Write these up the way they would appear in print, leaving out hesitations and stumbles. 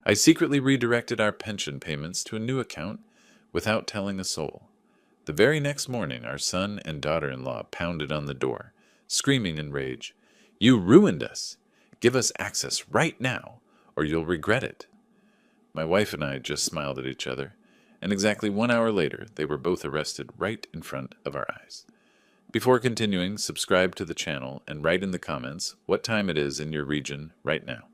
I secretly redirected our pension payments to a new account without telling a soul. The very next morning, our son and daughter-in-law pounded on the door, screaming in rage, "You ruined us! Give us access right now, or you'll regret it." My wife and I just smiled at each other, and exactly 1 hour later, they were both arrested right in front of our eyes. Before continuing, subscribe to the channel and write in the comments what time it is in your region right now.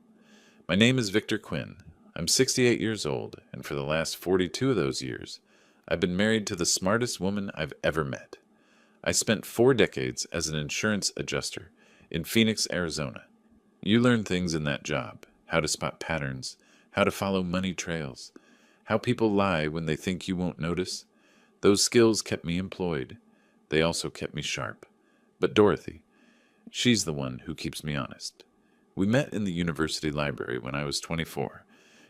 My name is Victor Quinn. I'm 68 years old, and for the last 42 of those years, I've been married to the smartest woman I've ever met. I spent 4 decades as an insurance adjuster in Phoenix, Arizona. You learn things in that job: how to spot patterns, how to follow money trails, how people lie when they think you won't notice. Those skills kept me employed. They also kept me sharp. But Dorothy, she's the one who keeps me honest. We met in the university library when I was 24.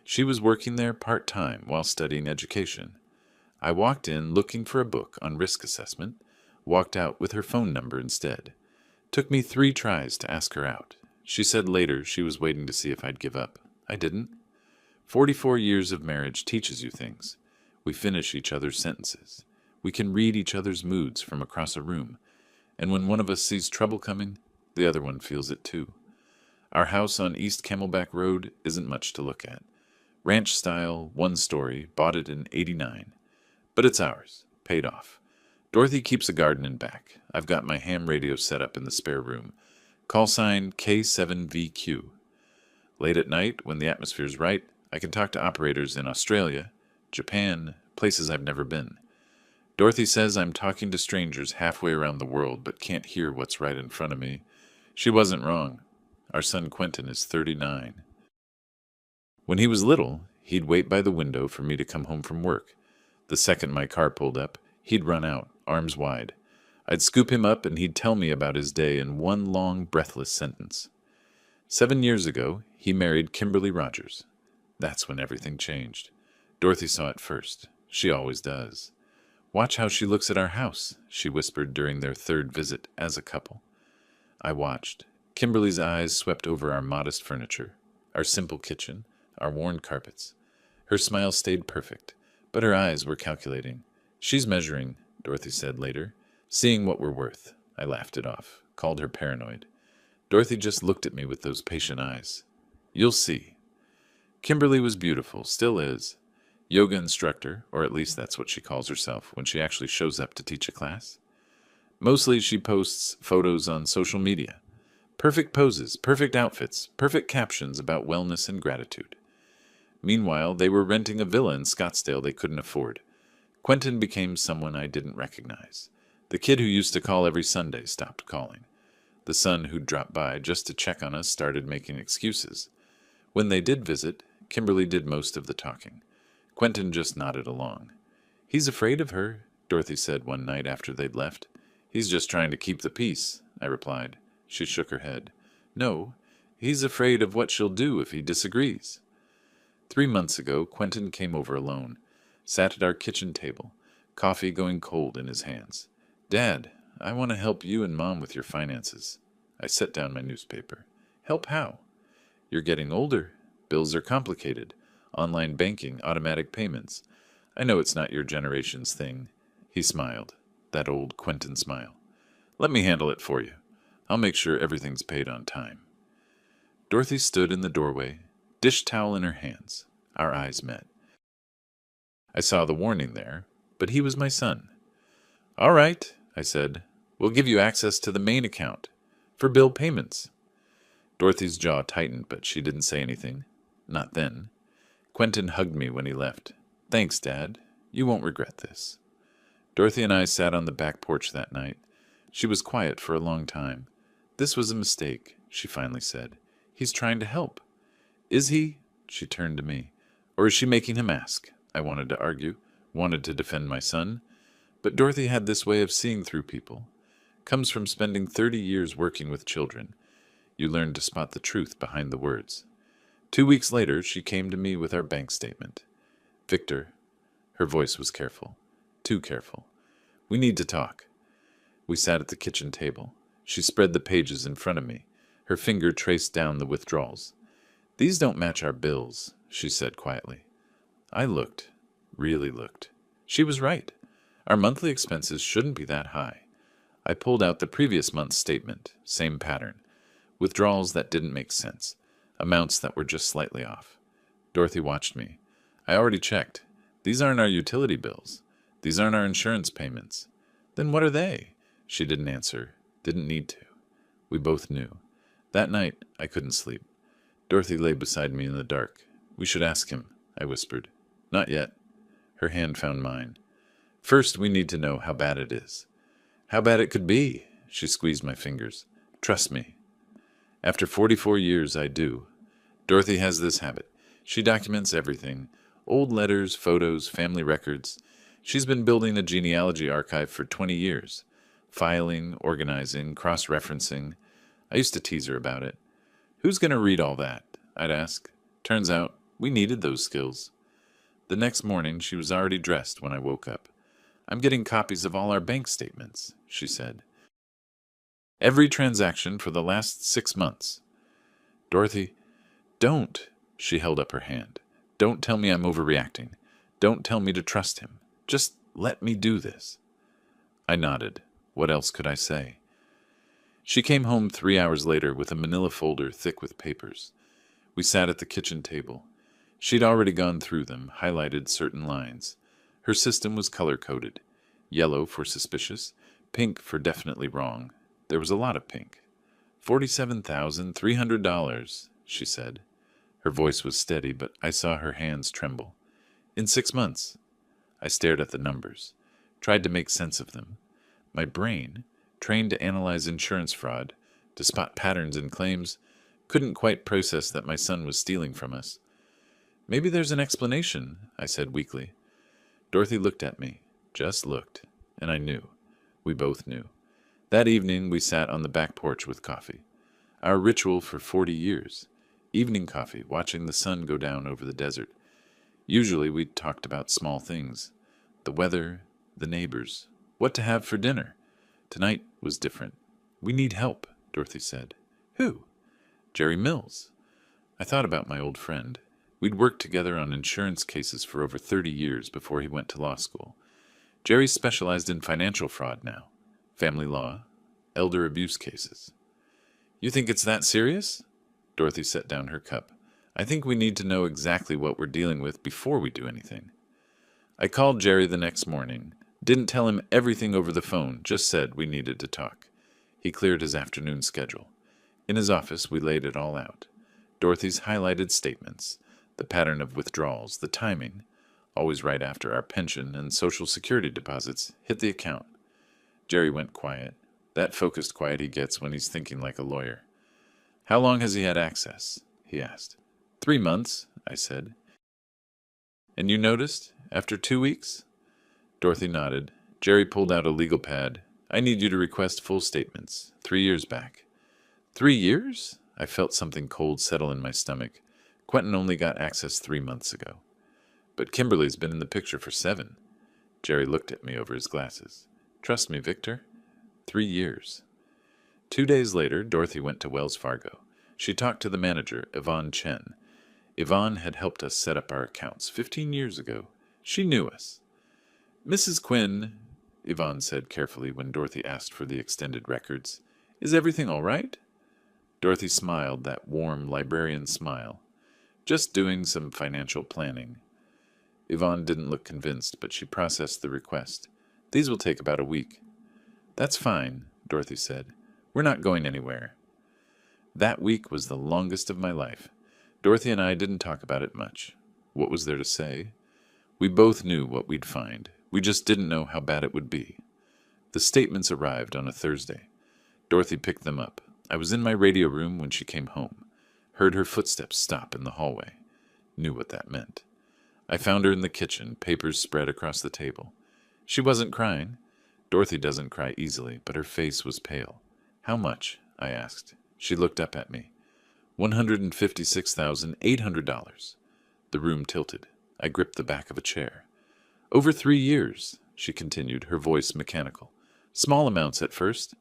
She was working there part-time while studying education. I walked in looking for a book on risk assessment, walked out with her phone number instead. Took me 3 tries to ask her out. She said later she was waiting to see if I'd give up. I didn't. 44 years of marriage teaches you things. We finish each other's sentences. We can read each other's moods from across a room. And when one of us sees trouble coming, the other one feels it too. Our house on East Camelback Road isn't much to look at. Ranch style, 1 story, bought it in '89. But it's ours, paid off. Dorothy keeps a garden in back. I've got my ham radio set up in the spare room. Call sign K7VQ. Late at night, when the atmosphere's right, I can talk to operators in Australia, Japan, places I've never been. Dorothy says I'm talking to strangers halfway around the world but can't hear what's right in front of me. She wasn't wrong. Our son Quentin is 39. When he was little, he'd wait by the window for me to come home from work. The second my car pulled up, he'd run out, arms wide. I'd scoop him up and he'd tell me about his day in one long, breathless sentence. 7 years ago, he married Kimberly Rogers. That's when everything changed. Dorothy saw it first. She always does. "Watch how she looks at our house," she whispered during their 3rd visit as a couple. I watched. Kimberly's eyes swept over our modest furniture, our simple kitchen, our worn carpets. Her smile stayed perfect, but her eyes were calculating. "She's measuring," Dorothy said later, "seeing what we're worth." I laughed it off, called her paranoid. Dorothy just looked at me with those patient eyes. "You'll see." Kimberly was beautiful, still is. Yoga instructor, or at least that's what she calls herself when she actually shows up to teach a class. Mostly she posts photos on social media. Perfect poses, perfect outfits, perfect captions about wellness and gratitude. Meanwhile, they were renting a villa in Scottsdale they couldn't afford. Quentin became someone I didn't recognize. The kid who used to call every Sunday stopped calling. The son who'd dropped by just to check on us started making excuses. When they did visit, Kimberly did most of the talking. Quentin just nodded along. "He's afraid of her," Dorothy said one night after they'd left. "He's just trying to keep the peace," I replied. She shook her head. "No, he's afraid of what she'll do if he disagrees." 3 months ago, Quentin came over alone, sat at our kitchen table, coffee going cold in his hands. "Dad, I want to help you and Mom with your finances." I set down my newspaper. "Help how?" "You're getting older. Bills are complicated. Online banking, automatic payments. I know it's not your generation's thing." He smiled, that old Quentin smile. "Let me handle it for you. I'll make sure everything's paid on time." Dorothy stood in the doorway, dish towel in her hands. Our eyes met. I saw the warning there, but he was my son. "All right," I said. "We'll give you access to the main account for bill payments." Dorothy's jaw tightened, but she didn't say anything. Not then. Quentin hugged me when he left. "Thanks, Dad. You won't regret this." Dorothy and I sat on the back porch that night. She was quiet for a long time. "This was a mistake," she finally said. "He's trying to help." "Is he?" She turned to me. "Or is she making him ask?" I wanted to argue, wanted to defend my son. But Dorothy had this way of seeing through people. Comes from spending 30 years working with children. You learn to spot the truth behind the words. 2 weeks later, she came to me with our bank statement. "Victor," her voice was careful, too careful. "We need to talk." We sat at the kitchen table. She spread the pages in front of me. Her finger traced down the withdrawals. "These don't match our bills," she said quietly. I looked, really looked. She was right. Our monthly expenses shouldn't be that high. I pulled out the previous month's statement, same pattern. Withdrawals that didn't make sense. Amounts that were just slightly off. Dorothy watched me. I already checked. These aren't our utility bills. These aren't our insurance payments. Then what are they? She didn't answer. Didn't need to. We both knew. That night, I couldn't sleep. Dorothy lay beside me in the dark. We should ask him, I whispered. Not yet. Her hand found mine. First, we need to know how bad it is. How bad it could be, she squeezed my fingers. Trust me. After 44 years, I do. Dorothy has this habit. She documents everything. Old letters, photos, family records. She's been building a genealogy archive for 20 years. Filing, organizing, cross-referencing. I used to tease her about it. Who's going to read all that? I'd ask. Turns out, we needed those skills. The next morning, she was already dressed when I woke up. I'm getting copies of all our bank statements, she said. Every transaction for the last 6 months. Dorothy, don't, she held up her hand. Don't tell me I'm overreacting. Don't tell me to trust him. Just let me do this. I nodded. What else could I say? She came home 3 hours later with a manila folder thick with papers. We sat at the kitchen table. She'd already gone through them, highlighted certain lines. Her system was color-coded. Yellow for suspicious, pink for definitely wrong. There was a lot of pink. $47,300, she said. Her voice was steady, but I saw her hands tremble. In 6 months. I stared at the numbers, tried to make sense of them. My brain, trained to analyze insurance fraud, to spot patterns in claims, couldn't quite process that my son was stealing from us. Maybe there's an explanation, I said weakly. Dorothy looked at me, just looked, and I knew. We both knew. That evening we sat on the back porch with coffee. Our ritual for 40 years. Evening coffee, watching the sun go down over the desert. Usually we talked about small things. The weather, the neighbors, what to have for dinner. Tonight was different. We need help, Dorothy said. Who? Jerry Mills. I thought about my old friend. We'd worked together on insurance cases for over 30 years before he went to law school. Jerry specialized in financial fraud now. Family law, elder abuse cases. You think it's that serious? Dorothy set down her cup. I think we need to know exactly what we're dealing with before we do anything. I called Jerry the next morning. Didn't tell him everything over the phone, just said we needed to talk. He cleared his afternoon schedule. In his office, we laid it all out. Dorothy's highlighted statements, the pattern of withdrawals, the timing, always right after our pension and Social Security deposits hit the account. Jerry went quiet. That focused quiet he gets when he's thinking like a lawyer. How long has he had access? He asked. 3 months, I said. And you noticed? After 2 weeks? Dorothy nodded. Jerry pulled out a legal pad. I need you to request full statements. 3 years back. 3 years? I felt something cold settle in my stomach. Quentin only got access 3 months ago. But Kimberly's been in the picture for 7. Jerry looked at me over his glasses. Trust me, Victor. 3 years. 2 days later, Dorothy went to Wells Fargo. She talked to the manager, Yvonne Chen. Yvonne had helped us set up our accounts 15 years ago. She knew us. Mrs. Quinn, Yvonne said carefully when Dorothy asked for the extended records, is everything all right? Dorothy smiled, that warm librarian smile. Just doing some financial planning. Yvonne didn't look convinced, but she processed the request. These will take about a week. That's fine, Dorothy said. We're not going anywhere. That week was the longest of my life. Dorothy and I didn't talk about it much. What was there to say? We both knew what we'd find. We just didn't know how bad it would be. The statements arrived on a Thursday. Dorothy picked them up. I was in my radio room when she came home. Heard her footsteps stop in the hallway. Knew what that meant. I found her in the kitchen, papers spread across the table. She wasn't crying. Dorothy doesn't cry easily, but her face was pale. How much? I asked. She looked up at me. $156,800. The room tilted. I gripped the back of a chair. Over 3 years, she continued, her voice mechanical. Small amounts at first,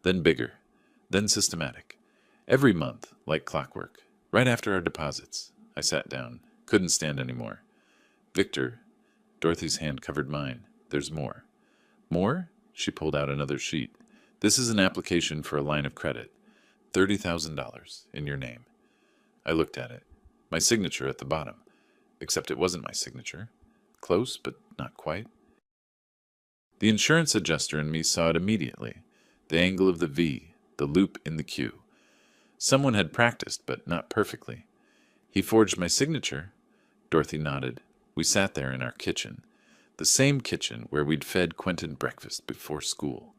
then bigger, then systematic. Every month, like clockwork, right after our deposits. I sat down. Couldn't stand any more. Victor, Dorothy's hand covered mine. There's more. More? She pulled out another sheet. This is an application for a line of credit. $30,000 in your name. I looked at it. My signature at the bottom. Except it wasn't my signature. Close, but not quite. The insurance adjuster in me saw it immediately. The angle of the V, the loop in the Q. Someone had practiced, but not perfectly. He forged my signature. Dorothy nodded. We sat there in our kitchen. The same kitchen where we'd fed Quentin breakfast before school.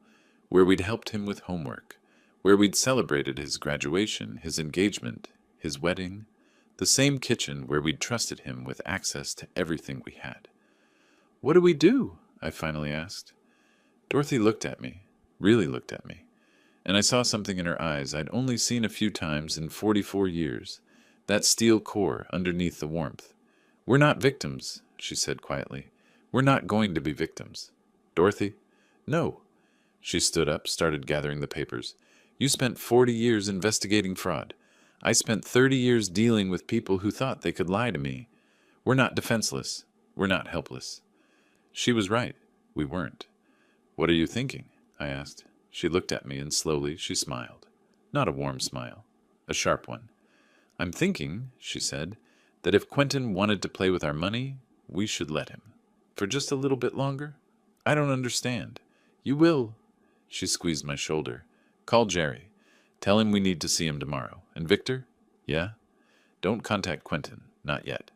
Where we'd helped him with homework. Where we'd celebrated his graduation, his engagement, his wedding. The same kitchen where we'd trusted him with access to everything we had. What do we do? I finally asked. Dorothy looked at me, really looked at me, and I saw something in her eyes I'd only seen a few times in 44 years, that steel core underneath the warmth. We're not victims, she said quietly. We're not going to be victims. Dorothy? No. She stood up, started gathering the papers. You spent 40 years investigating fraud. I spent 30 years dealing with people who thought they could lie to me. We're not defenseless. We're not helpless. She was right. We weren't. What are you thinking? I asked. She looked at me and slowly she smiled. Not a warm smile. A sharp one. I'm thinking, she said, that if Quentin wanted to play with our money, we should let him. For just a little bit longer? I don't understand. You will. She squeezed my shoulder. Call Jerry. Tell him we need to see him tomorrow. And Victor? Yeah? Don't contact Quentin. Not yet.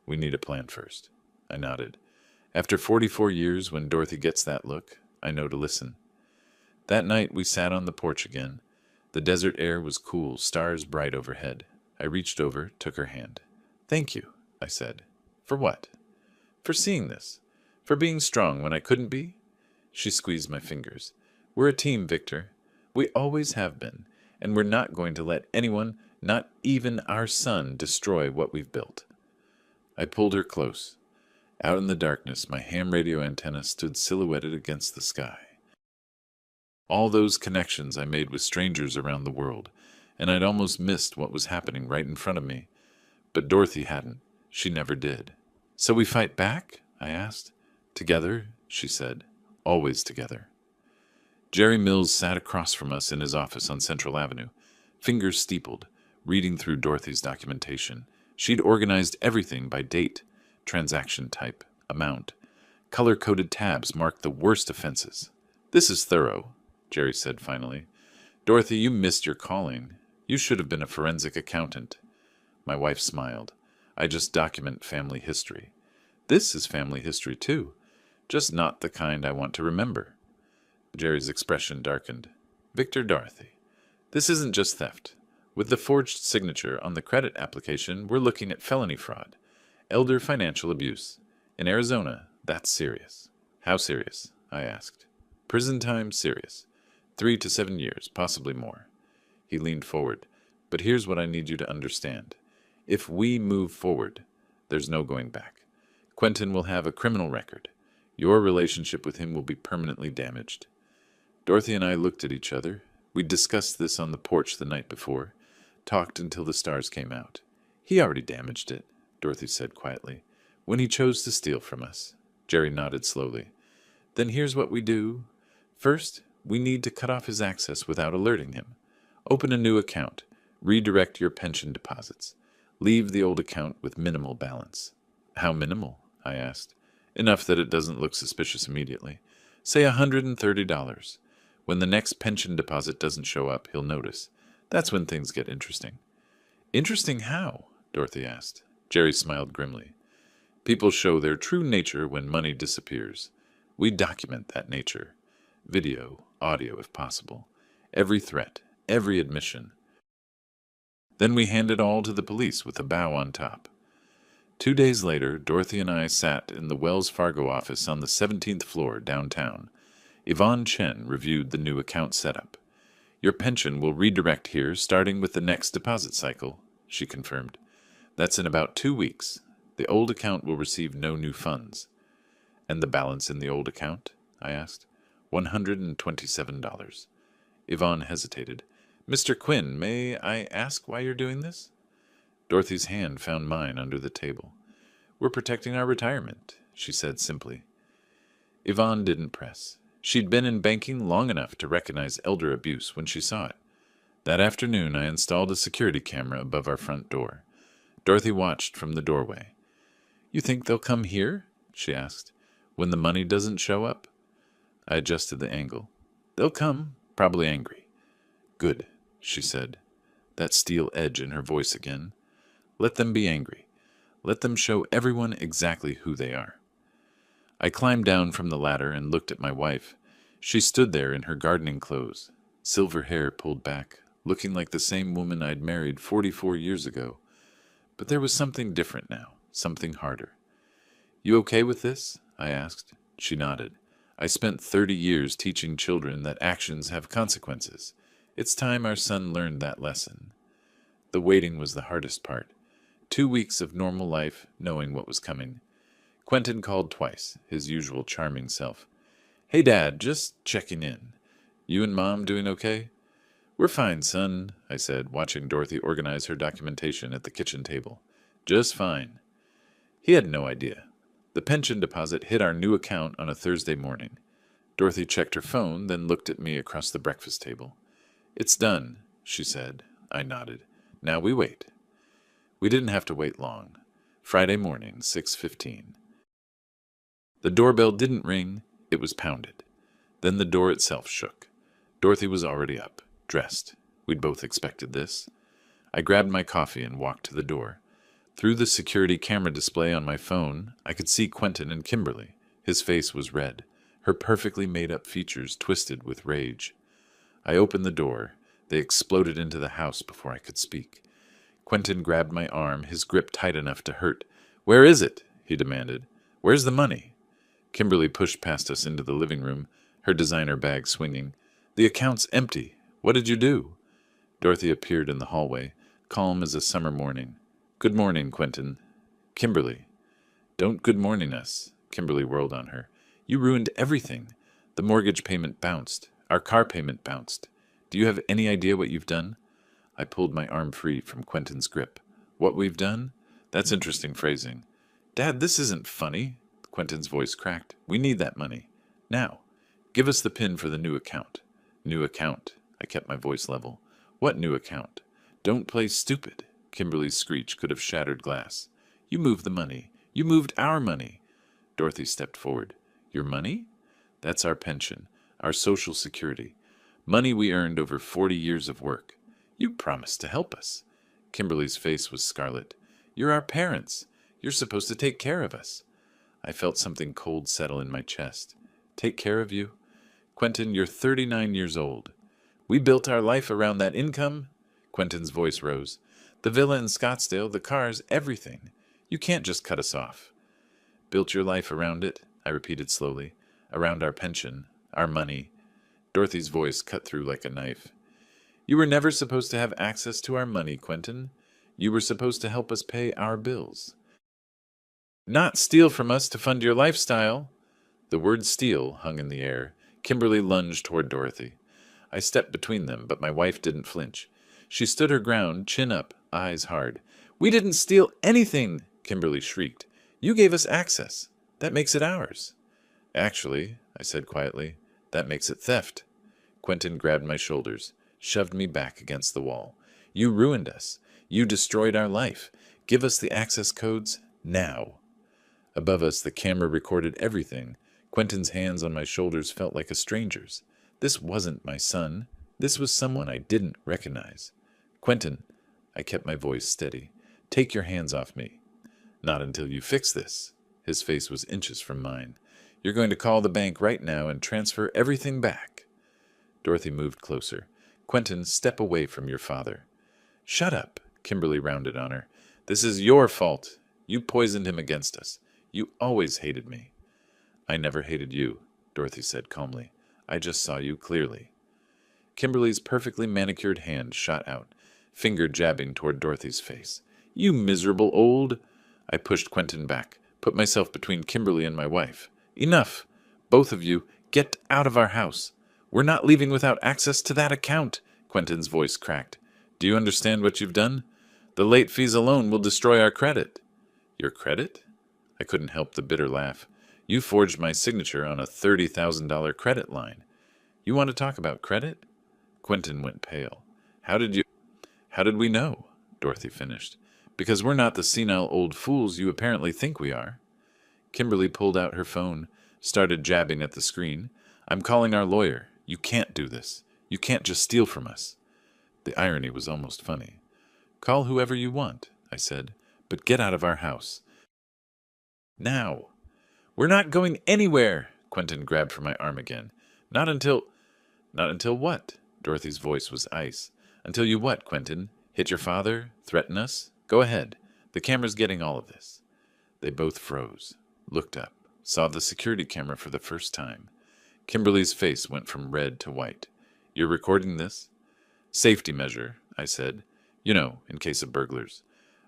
We need a plan first. I nodded. After 44 years, when Dorothy gets that look, I know to listen. That night we sat on the porch again. The desert air was cool, stars bright overhead. I reached over, took her hand. Thank you, I said. For what? For seeing this. For being strong when I couldn't be. She squeezed my fingers. We're a team, Victor. We always have been, and we're not going to let anyone, not even our son, destroy what we've built. I pulled her close. Out in the darkness, my ham radio antenna stood silhouetted against the sky. All those connections I made with strangers around the world, and I'd almost missed what was happening right in front of me. But Dorothy hadn't. She never did. So we fight back? I asked. Together, she said. Always together. Jerry Mills sat across from us in his office on Central Avenue, fingers steepled, reading through Dorothy's documentation. She'd organized everything by date. Transaction type, amount. Color-coded tabs marked the worst offenses. This is thorough, Jerry said finally. Dorothy, you missed your calling. You should have been a forensic accountant. My wife smiled. I just document family history. This is family history too, just not the kind I want to remember. Jerry's expression darkened. Victor, Dorothy, this isn't just theft. With the forged signature on the credit application, we're looking at felony fraud. Elder financial abuse. In Arizona, that's serious. How serious? I asked. Prison time serious. 3 to 7 years, possibly more. He leaned forward. But here's what I need you to understand. If we move forward, there's no going back. Quentin will have a criminal record. Your relationship with him will be permanently damaged. Dorothy and I looked at each other. We'd discussed this on the porch the night before. Talked until the stars came out. He already damaged it, Dorothy said quietly, when he chose to steal from us. Jerry nodded slowly. Then here's what we do. First, we need to cut off his access without alerting him. Open a new account. Redirect your pension deposits. Leave the old account with minimal balance. How minimal? I asked. Enough that it doesn't look suspicious immediately. Say $130. When the next pension deposit doesn't show up, he'll notice. That's when things get interesting. Interesting how? Dorothy asked. Jerry smiled grimly. People show their true nature when money disappears. We document that nature. Video, audio if possible. Every threat, every admission. Then we hand it all to the police with a bow on top. 2 days later, Dorothy and I sat in the Wells Fargo office on the 17th floor downtown. Yvonne Chen reviewed the new account setup. Your pension will redirect here starting with the next deposit cycle, she confirmed. That's in about 2 weeks. The old account will receive no new funds. And the balance in the old account? I asked. $127. Yvonne hesitated. Mr. Quinn, may I ask why you're doing this? Dorothy's hand found mine under the table. We're protecting our retirement, she said simply. Yvonne didn't press. She'd been in banking long enough to recognize elder abuse when she saw it. That afternoon, I installed a security camera above our front door. Dorothy watched from the doorway. You think they'll come here? She asked. When the money doesn't show up? I adjusted the angle. They'll come, probably angry. Good, she said, that steel edge in her voice again. Let them be angry. Let them show everyone exactly who they are. I climbed down from the ladder and looked at my wife. She stood there in her gardening clothes, silver hair pulled back, looking like the same woman I'd married 44 years ago. But there was something different now, something harder. You okay with this? I asked. She nodded. I spent 30 years teaching children that actions have consequences. It's time our son learned that lesson. The waiting was the hardest part. 2 weeks of normal life, knowing what was coming. Quentin called twice, his usual charming self. Hey, Dad, just checking in. You and Mom doing okay? We're fine, son, I said, watching Dorothy organize her documentation at the kitchen table. Just fine. He had no idea. The pension deposit hit our new account on a Thursday morning. Dorothy checked her phone, then looked at me across the breakfast table. It's done, she said. I nodded. Now we wait. We didn't have to wait long. Friday morning, 6:15. The doorbell didn't ring, it was pounded. Then the door itself shook. Dorothy was already up, dressed. We'd both expected this. I grabbed my coffee and walked to the door. Through the security camera display on my phone, I could see Quentin and Kimberly. His face was red, her perfectly made-up features twisted with rage. I opened the door. They exploded into the house before I could speak. Quentin grabbed my arm, his grip tight enough to hurt. Where is it? He demanded. Where's the money? Kimberly pushed past us into the living room, her designer bag swinging. The account's empty. What did you do? Dorothy appeared in the hallway, calm as a summer morning. Good morning, Quentin. Kimberly. Don't good morning us. Kimberly whirled on her. You ruined everything. The mortgage payment bounced. Our car payment bounced. Do you have any idea what you've done? I pulled my arm free from Quentin's grip. What we've done? That's interesting phrasing. Dad, this isn't funny. Quentin's voice cracked. We need that money. Now, give us the PIN for the new account. New account. I kept my voice level. What new account? Don't play stupid. Kimberly's screech could have shattered glass. You moved the money. You moved our money. Dorothy stepped forward. Your money? That's our pension, our Social Security. Money we earned over 40 years of work. You promised to help us. Kimberly's face was scarlet. You're our parents. You're supposed to take care of us. I felt something cold settle in my chest. Take care of you? Quentin, you're 39 years old. We built our life around that income. Quentin's voice rose. The villa in Scottsdale, the cars, everything. You can't just cut us off. Built your life around it, I repeated slowly. Around our pension, our money. Dorothy's voice cut through like a knife. You were never supposed to have access to our money, Quentin. You were supposed to help us pay our bills. Not steal from us to fund your lifestyle. The word steal hung in the air. Kimberly lunged toward Dorothy. I stepped between them, but my wife didn't flinch. She stood her ground, chin up, eyes hard. We didn't steal anything, Kimberly shrieked. You gave us access. That makes it ours. Actually, I said quietly, that makes it theft. Quentin grabbed my shoulders, shoved me back against the wall. You ruined us. You destroyed our life. Give us the access codes now. Above us, the camera recorded everything. Quentin's hands on my shoulders felt like a stranger's. This wasn't my son. This was someone I didn't recognize. Quentin, I kept my voice steady. Take your hands off me. Not until you fix this. His face was inches from mine. You're going to call the bank right now and transfer everything back. Dorothy moved closer. Quentin, step away from your father. Shut up, Kimberly rounded on her. This is your fault. You poisoned him against us. You always hated me. I never hated you, Dorothy said calmly. I just saw you clearly. Kimberly's perfectly manicured hand shot out, finger jabbing toward Dorothy's face. You miserable old... I pushed Quentin back, put myself between Kimberly and my wife. Enough! Both of you, get out of our house. We're not leaving without access to that account, Quentin's voice cracked. Do you understand what you've done? The late fees alone will destroy our credit. Your credit? I couldn't help the bitter laugh. You forged my signature on a $30,000 credit line. You want to talk about credit? Quentin went pale. How did we know? Dorothy finished. Because we're not the senile old fools you apparently think we are. Kimberly pulled out her phone, started jabbing at the screen. I'm calling our lawyer. You can't do this. You can't just steal from us. The irony was almost funny. Call whoever you want, I said, but get out of our house. Now. We're not going anywhere, Quentin grabbed for my arm again. Not until what? Dorothy's voice was ice. Until you what, Quentin? Hit your father? Threaten us? Go ahead. The camera's getting all of this. They both froze, looked up, saw the security camera for the first time. Kimberly's face went from red to white. You're recording this? Safety measure, I said. You know, in case of burglars.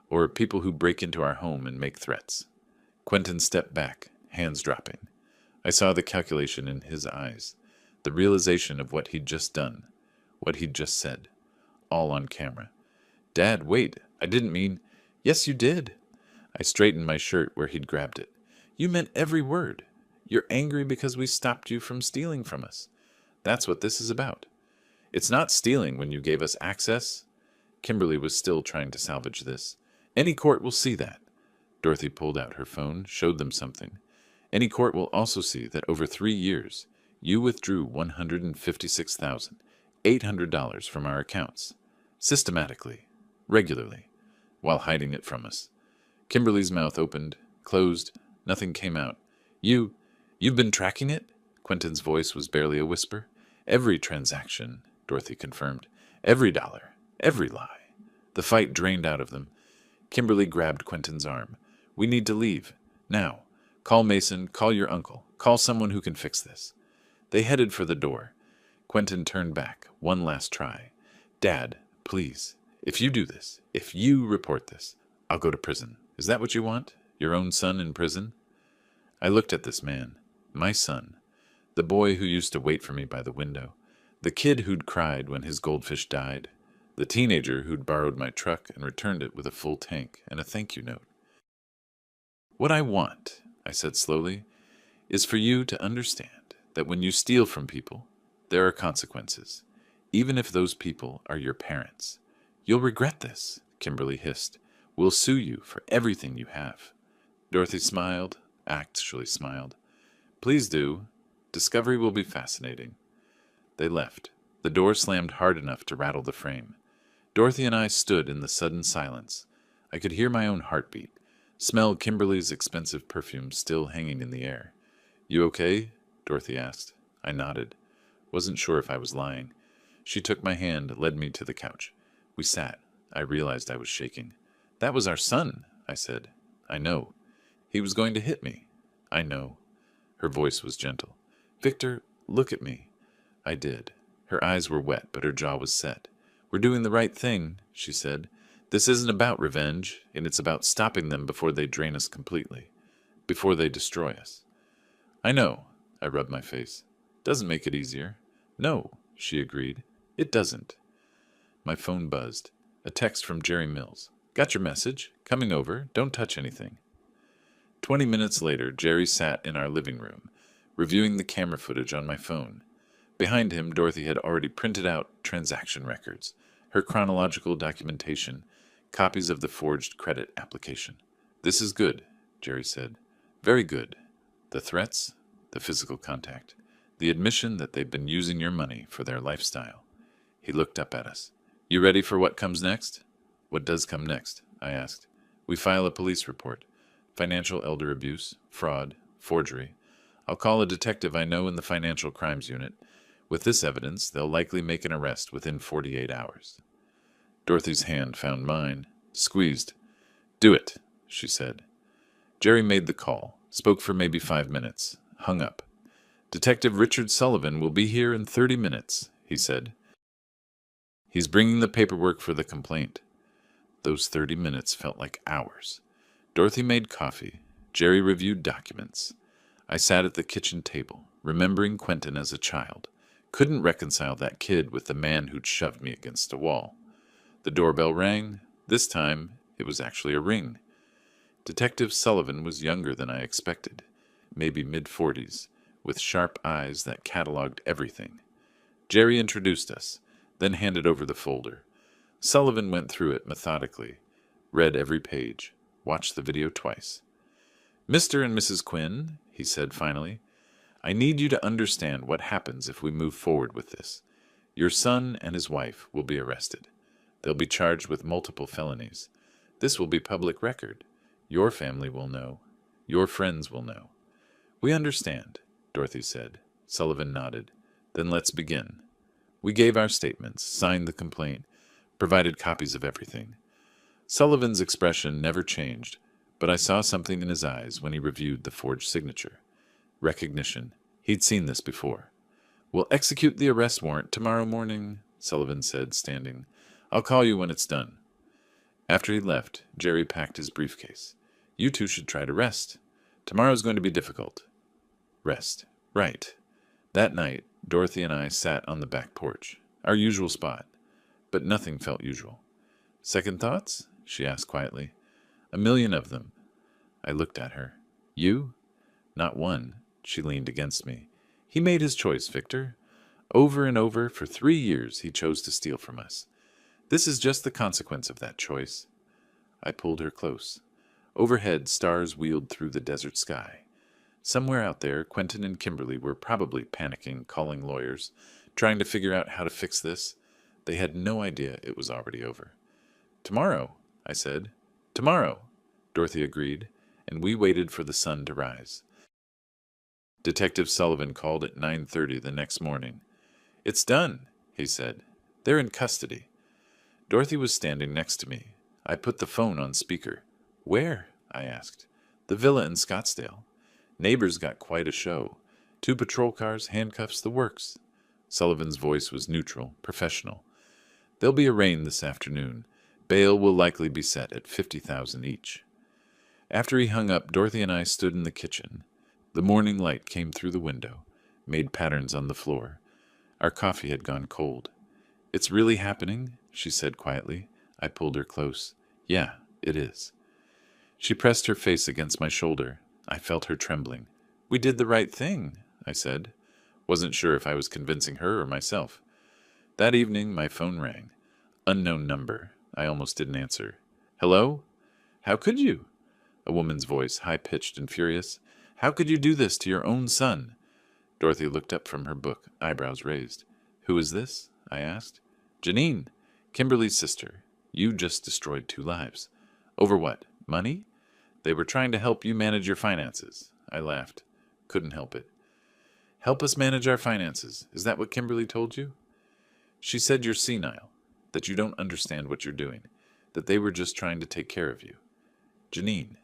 Or people who break into our home and make threats. Quentin stepped back, hands dropping. I saw the calculation in his eyes, the realization of what he'd just done, what he'd just said, all on camera. Dad, wait, I didn't mean... Yes, you did. I straightened my shirt where he'd grabbed it. You meant every word. You're angry because we stopped you from stealing from us. That's what this is about. It's not stealing when you gave us access. Kimberly was still trying to salvage this. Any court will see that. Dorothy pulled out her phone, showed them something. Any court will also see that over 3 years, you withdrew $156,800 from our accounts. Systematically, regularly, while hiding it from us. Kimberly's mouth opened, closed, nothing came out. You've been tracking it? Quentin's voice was barely a whisper. Every transaction, Dorothy confirmed. Every dollar, every lie. The fight drained out of them. Kimberly grabbed Quentin's arm. We need to leave. Now. Call Mason, call your uncle, call someone who can fix this. They headed for the door. Quentin turned back, one last try. Dad, please, if you do this, if you report this, I'll go to prison. Is that what you want? Your own son in prison? I looked at this man, my son, the boy who used to wait for me by the window, the kid who'd cried when his goldfish died, the teenager who'd borrowed my truck and returned it with a full tank and a thank you note. What I want, I said slowly, is for you to understand that when you steal from people, there are consequences, even if those people are your parents. You'll regret this, Kimberly hissed. We'll sue you for everything you have. Dorothy smiled, actually smiled. Please do. Discovery will be fascinating. They left. The door slammed hard enough to rattle the frame. Dorothy and I stood in the sudden silence. I could hear my own heartbeat, smell Kimberly's expensive perfume still hanging in the air. You okay? Dorothy asked. I nodded. Wasn't sure if I was lying. She took my hand, led me to the couch. We sat. I realized I was shaking. That was our son, I said. I know. He was going to hit me. I know. Her voice was gentle. Victor, look at me. I did. Her eyes were wet, but her jaw was set. We're doing the right thing, she said. This isn't about revenge, and it's about stopping them before they drain us completely, before they destroy us. I know, I rubbed my face. Doesn't make it easier. No, she agreed. It doesn't. My phone buzzed. A text from Jerry Mills. Got your message. Coming over. Don't touch anything. 20 minutes later, Jerry sat in our living room, reviewing the camera footage on my phone. Behind him, Dorothy had already printed out transaction records, her chronological documentation, copies of the forged credit application. This is good, Jerry said. Very good. The threats, the physical contact, the admission that they've been using your money for their lifestyle. He looked up at us. You ready for what comes next? What does come next? I asked. We file a police report. Financial elder abuse, fraud, forgery. I'll call a detective I know in the financial crimes unit. With this evidence, they'll likely make an arrest within 48 hours. Dorothy's hand found mine, squeezed. Do it, she said. Jerry made the call, spoke for maybe 5 minutes, hung up. Detective Richard Sullivan will be here in 30 minutes, he said. He's bringing the paperwork for the complaint. Those 30 minutes felt like hours. Dorothy made coffee. Jerry reviewed documents. I sat at the kitchen table, remembering Quentin as a child. Couldn't reconcile that kid with the man who'd shoved me against a wall. The doorbell rang. This time, it was actually a ring. Detective Sullivan was younger than I expected, maybe mid-40s, with sharp eyes that cataloged everything. Jerry introduced us, then handed over the folder. Sullivan went through it methodically, read every page, watched the video twice. "Mr. and Mrs. Quinn," he said finally, "I need you to understand what happens if we move forward with this. Your son and his wife will be arrested. They'll be charged with multiple felonies. This will be public record. Your family will know. Your friends will know." "We understand," Dorothy said. Sullivan nodded. "Then let's begin." We gave our statements, signed the complaint, provided copies of everything. Sullivan's expression never changed, but I saw something in his eyes when he reviewed the forged signature. Recognition. He'd seen this before. "We'll execute the arrest warrant tomorrow morning," Sullivan said, standing. "I'll call you when it's done." After he left, Jerry packed his briefcase. "You two should try to rest. Tomorrow's going to be difficult." Rest. Right. That night, Dorothy and I sat on the back porch, our usual spot, but nothing felt usual. "Second thoughts?" she asked quietly. "A million of them." I looked at her. "You?" "Not one." She leaned against me. "He made his choice, Victor. Over and over, for 3 years, he chose to steal from us. This is just the consequence of that choice." I pulled her close. Overhead, stars wheeled through the desert sky. Somewhere out there, Quentin and Kimberly were probably panicking, calling lawyers, trying to figure out how to fix this. They had no idea it was already over. "Tomorrow," I said. "Tomorrow," Dorothy agreed, and we waited for the sun to rise. Detective Sullivan called at 9:30 the next morning. "It's done," he said. "They're in custody." Dorothy was standing next to me. I put the phone on speaker. "Where?" I asked. "The villa in Scottsdale. Neighbors got quite a show. 2 patrol cars, handcuffs, the works." Sullivan's voice was neutral, professional. "They'll be arraigned this afternoon. Bail will likely be set at $50,000 each." After he hung up, Dorothy and I stood in the kitchen. The morning light came through the window, made patterns on the floor. Our coffee had gone cold. "It's really happening?" she said quietly. I pulled her close. "Yeah, it is." She pressed her face against my shoulder. I felt her trembling. "We did the right thing," I said. Wasn't sure if I was convincing her or myself. That evening, my phone rang. Unknown number. I almost didn't answer. "Hello?" "How could you?" A woman's voice, high-pitched and furious. "How could you do this to your own son?" Dorothy looked up from her book, eyebrows raised. "Who is this?" I asked. "Janine, Kimberly's sister. You just destroyed 2 lives. Over what? Money?" "They were trying to help you manage your finances." I laughed. Couldn't help it. "Help us manage our finances. Is that what Kimberly told you?" "She said you're senile, that you don't understand what you're doing, that they were just trying to take care of you." "Janine,"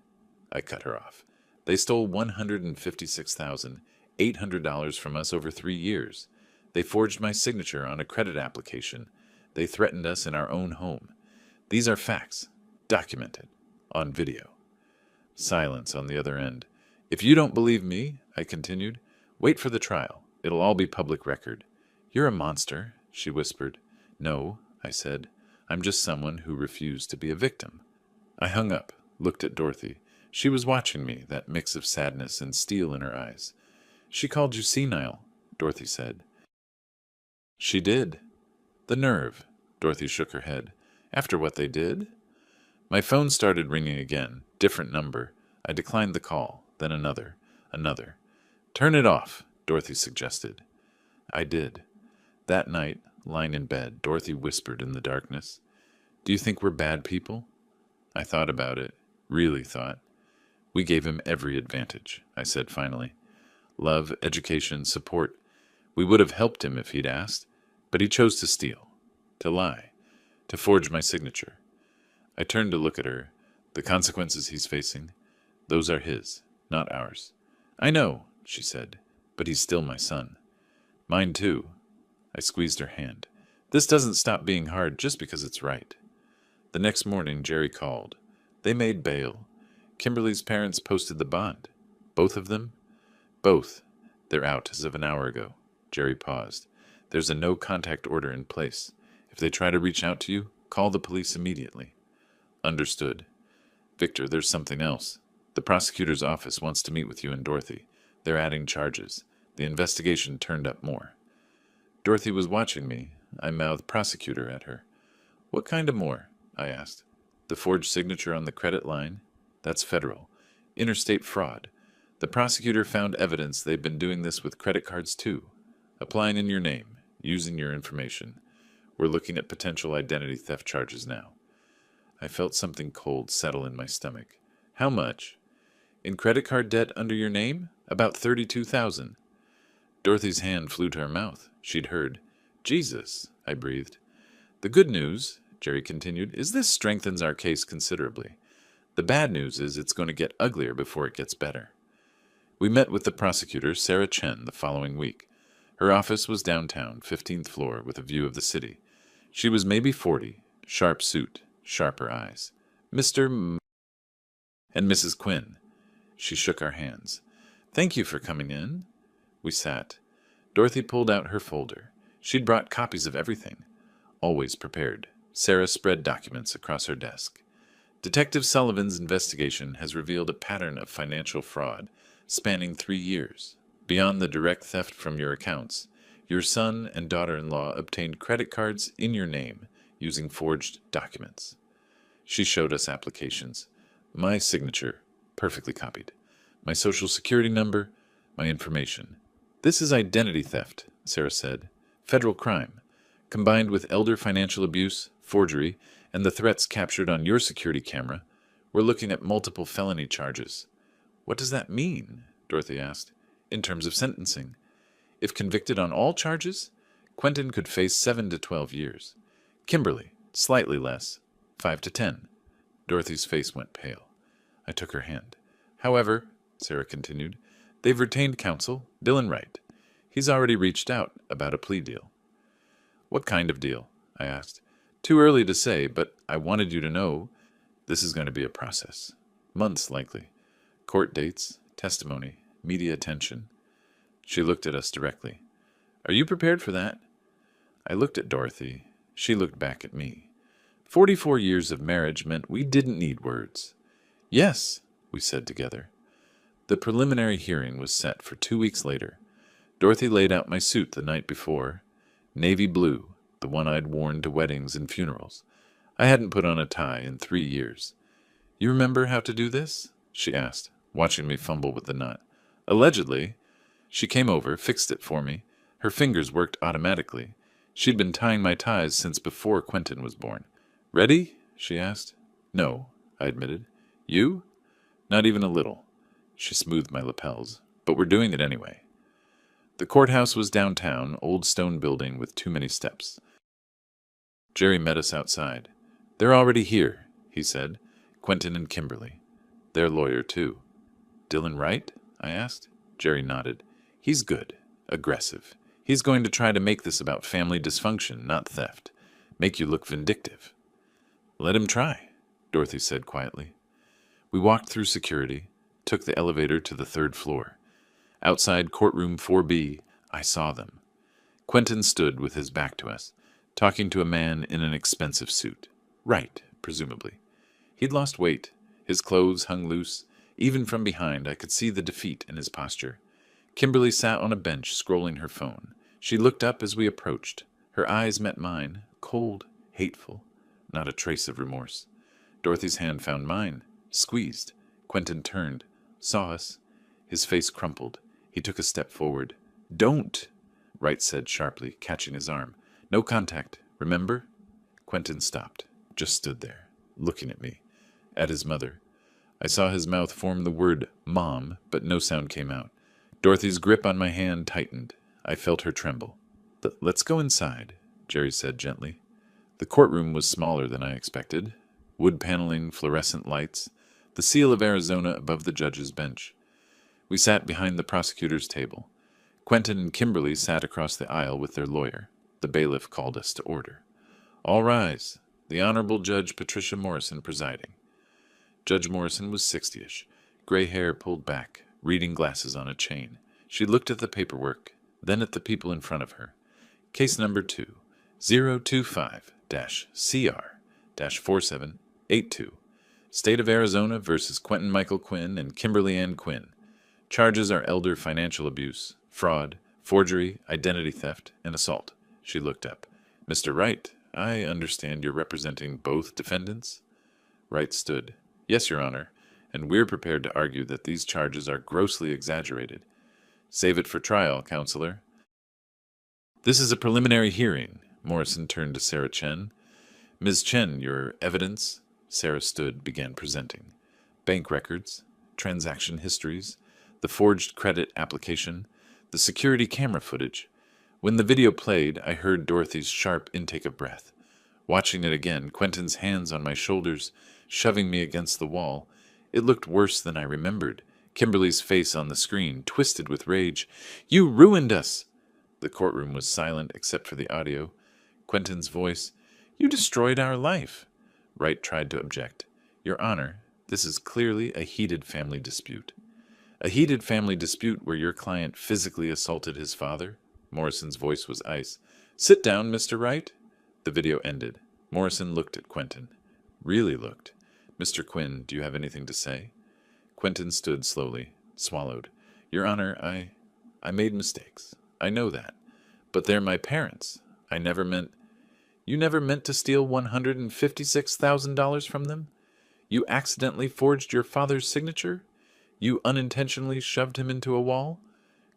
I cut her off. "They stole $156,800 from us over 3 years. They forged my signature on a credit application. They threatened us in our own home. These are facts, documented, on video." Silence on the other end. "If you don't believe me," I continued, "wait for the trial. It'll all be public record." "You're a monster," she whispered. "No," I said. "I'm just someone who refused to be a victim." I hung up, looked at Dorothy. She was watching me, that mix of sadness and steel in her eyes. "She called you senile," Dorothy said. "She did." "The nerve." Dorothy shook her head. "After what they did?" My phone started ringing again. Different number. I declined the call, then another. "Turn it off," Dorothy suggested. I did. That night, lying in bed, Dorothy whispered in the darkness, "Do you think we're bad people?" I thought about it, really thought. "We gave him every advantage," I said finally. "Love, education, support. We would have helped him if he'd asked, but he chose to steal, to lie, to forge my signature." I turned to look at her. "The consequences he's facing, those are his, not ours." "I know," she said, "but he's still my son." "Mine too." I squeezed her hand. "This doesn't stop being hard just because it's right." The next morning, Jerry called. They made bail. Kimberly's parents posted the bond. "Both of them?" "Both. They're out as of an hour ago." Jerry paused. "There's a no-contact order in place. If they try to reach out to you, call the police immediately." "Understood." Victor, there's something else. The prosecutor's office wants to meet with you and Dorothy. They're adding charges. The investigation turned up more. Dorothy was watching me. I mouthed prosecutor at her. What kind of more? I asked. The forged signature on the credit line? That's federal. Interstate fraud. The prosecutor found evidence they've been doing this with credit cards too. Applying in your name, using your information. We're looking at potential identity theft charges now. I felt something cold settle in my stomach. How much? In credit card debt under your name? About $32,000. Dorothy's hand flew to her mouth. She'd heard. Jesus, I breathed. The good news, Jerry continued, is this strengthens our case considerably. The bad news is it's going to get uglier before it gets better. We met with the prosecutor, Sarah Chen, the following week. Her office was downtown, 15th floor, with a view of the city. She was maybe 40, sharp suit, sharper eyes. Mr. and Mrs. Quinn. She shook our hands. Thank you for coming in. We sat. Dorothy pulled out her folder. She'd brought copies of everything. Always prepared. Sarah spread documents across her desk. Detective Sullivan's investigation has revealed a pattern of financial fraud spanning 3 years. Beyond the direct theft from your accounts, your son and daughter-in-law obtained credit cards in your name using forged documents. She showed us applications. My signature, perfectly copied. My social security number, my information. This is identity theft, Sarah said. Federal crime. Combined with elder financial abuse, forgery, and the threats captured on your security camera, we're looking at multiple felony charges. What does that mean? Dorothy asked. In terms of sentencing. If convicted on all charges, Quentin could face 7 to 12 years. Kimberly, slightly less, 5 to 10. Dorothy's face went pale. I took her hand. However, Sarah continued, they've retained counsel, Dylan Wright. He's already reached out about a plea deal. What kind of deal? I asked. Too early to say, but I wanted you to know this is going to be a process. Months, likely. Court dates, testimony, media attention. She looked at us directly. Are you prepared for that? I looked at Dorothy. She looked back at me. 44 years of marriage meant we didn't need words. Yes, we said together. The preliminary hearing was set for 2 weeks later. Dorothy laid out my suit the night before. Navy blue, the one I'd worn to weddings and funerals. I hadn't put on a tie in 3 years. You remember how to do this? She asked, watching me fumble with the knot. Allegedly. She came over, fixed it for me. Her fingers worked automatically. She'd been tying my ties since before Quentin was born. Ready? She asked. No, I admitted. You? Not even a little. She smoothed my lapels. But we're doing it anyway. The courthouse was downtown, old stone building with too many steps. Jerry met us outside. They're already here, he said. Quentin and Kimberly. Their lawyer, too. Dylan Wright? I asked. Jerry nodded. He's good. Aggressive. He's going to try to make this about family dysfunction, not theft. Make you look vindictive. Let him try, Dorothy said quietly. We walked through security, took the elevator to the 3rd floor. Outside courtroom 4B, I saw them. Quentin stood with his back to us, talking to a man in an expensive suit. Wright, presumably. He'd lost weight. His clothes hung loose. Even from behind, I could see the defeat in his posture. Kimberly sat on a bench, scrolling her phone. She looked up as we approached. Her eyes met mine, cold, hateful, not a trace of remorse. Dorothy's hand found mine, squeezed. Quentin turned, saw us. His face crumpled. He took a step forward. Don't, Wright said sharply, catching his arm. No contact, remember? Quentin stopped, just stood there, looking at me, at his mother. I saw his mouth form the word Mom, but no sound came out. Dorothy's grip on my hand tightened. I felt her tremble. Let's go inside, Jerry said gently. The courtroom was smaller than I expected. Wood paneling, fluorescent lights, the seal of Arizona above the judge's bench. We sat behind the prosecutor's table. Quentin and Kimberly sat across the aisle with their lawyer. The bailiff called us to order. All rise. The Honorable Judge Patricia Morrison presiding. Judge Morrison was 60-ish, gray hair pulled back, reading glasses on a chain. She looked at the paperwork, then at the people in front of her. Case number 2, 025-CR-4782. State of Arizona versus Quentin Michael Quinn and Kimberly Ann Quinn. Charges are elder financial abuse, fraud, forgery, identity theft, and assault. She looked up. Mr. Wright, I understand you're representing both defendants? Wright stood. Yes, Your Honor, and we're prepared to argue that these charges are grossly exaggerated. Save it for trial, Counselor. This is a preliminary hearing. Morrison turned to Sarah Chen. Ms. Chen, your evidence? Sarah stood, began presenting. Bank records, transaction histories, the forged credit application, the security camera footage. When the video played, I heard Dorothy's sharp intake of breath. Watching it again, Quentin's hands on my shoulders, shoving me against the wall. It looked worse than I remembered. Kimberly's face on the screen, twisted with rage. You ruined us! The courtroom was silent except for the audio. Quentin's voice. You destroyed our life. Wright tried to object. Your Honor, this is clearly a heated family dispute. A heated family dispute where your client physically assaulted his father? Morrison's voice was ice. Sit down, Mr. Wright. The video ended. Morrison looked at Quentin. Really looked. Mr. Quinn, do you have anything to say? Quentin stood slowly, swallowed. Your Honor, I made mistakes. I know that. But they're my parents. You never meant to steal $156,000 from them? You accidentally forged your father's signature? You unintentionally shoved him into a wall?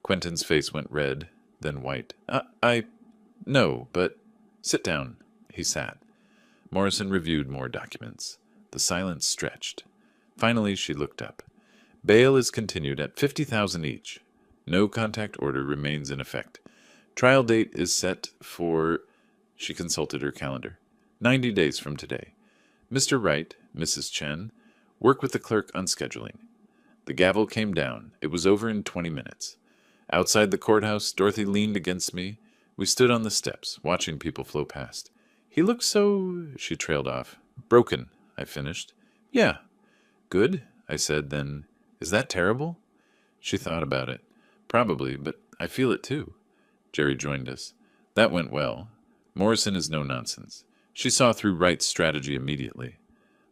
Quentin's face went red, then white. No, but... Sit down. He sat. Morrison reviewed more documents. The silence stretched. Finally, she looked up. Bail is continued at $50,000 each. No contact order remains in effect. Trial date is set for... She consulted her calendar. 90 days from today. Mr. Wright, Mrs. Chen, work with the clerk on scheduling. The gavel came down. It was over in 20 minutes. Outside the courthouse, Dorothy leaned against me. We stood on the steps, watching people flow past. He looked so... She trailed off. Broken, I finished. Yeah. Good, I said, then... Is that terrible? She thought about it. Probably, but I feel it too. Jerry joined us. That went well. Morrison is no nonsense. She saw through Wright's strategy immediately.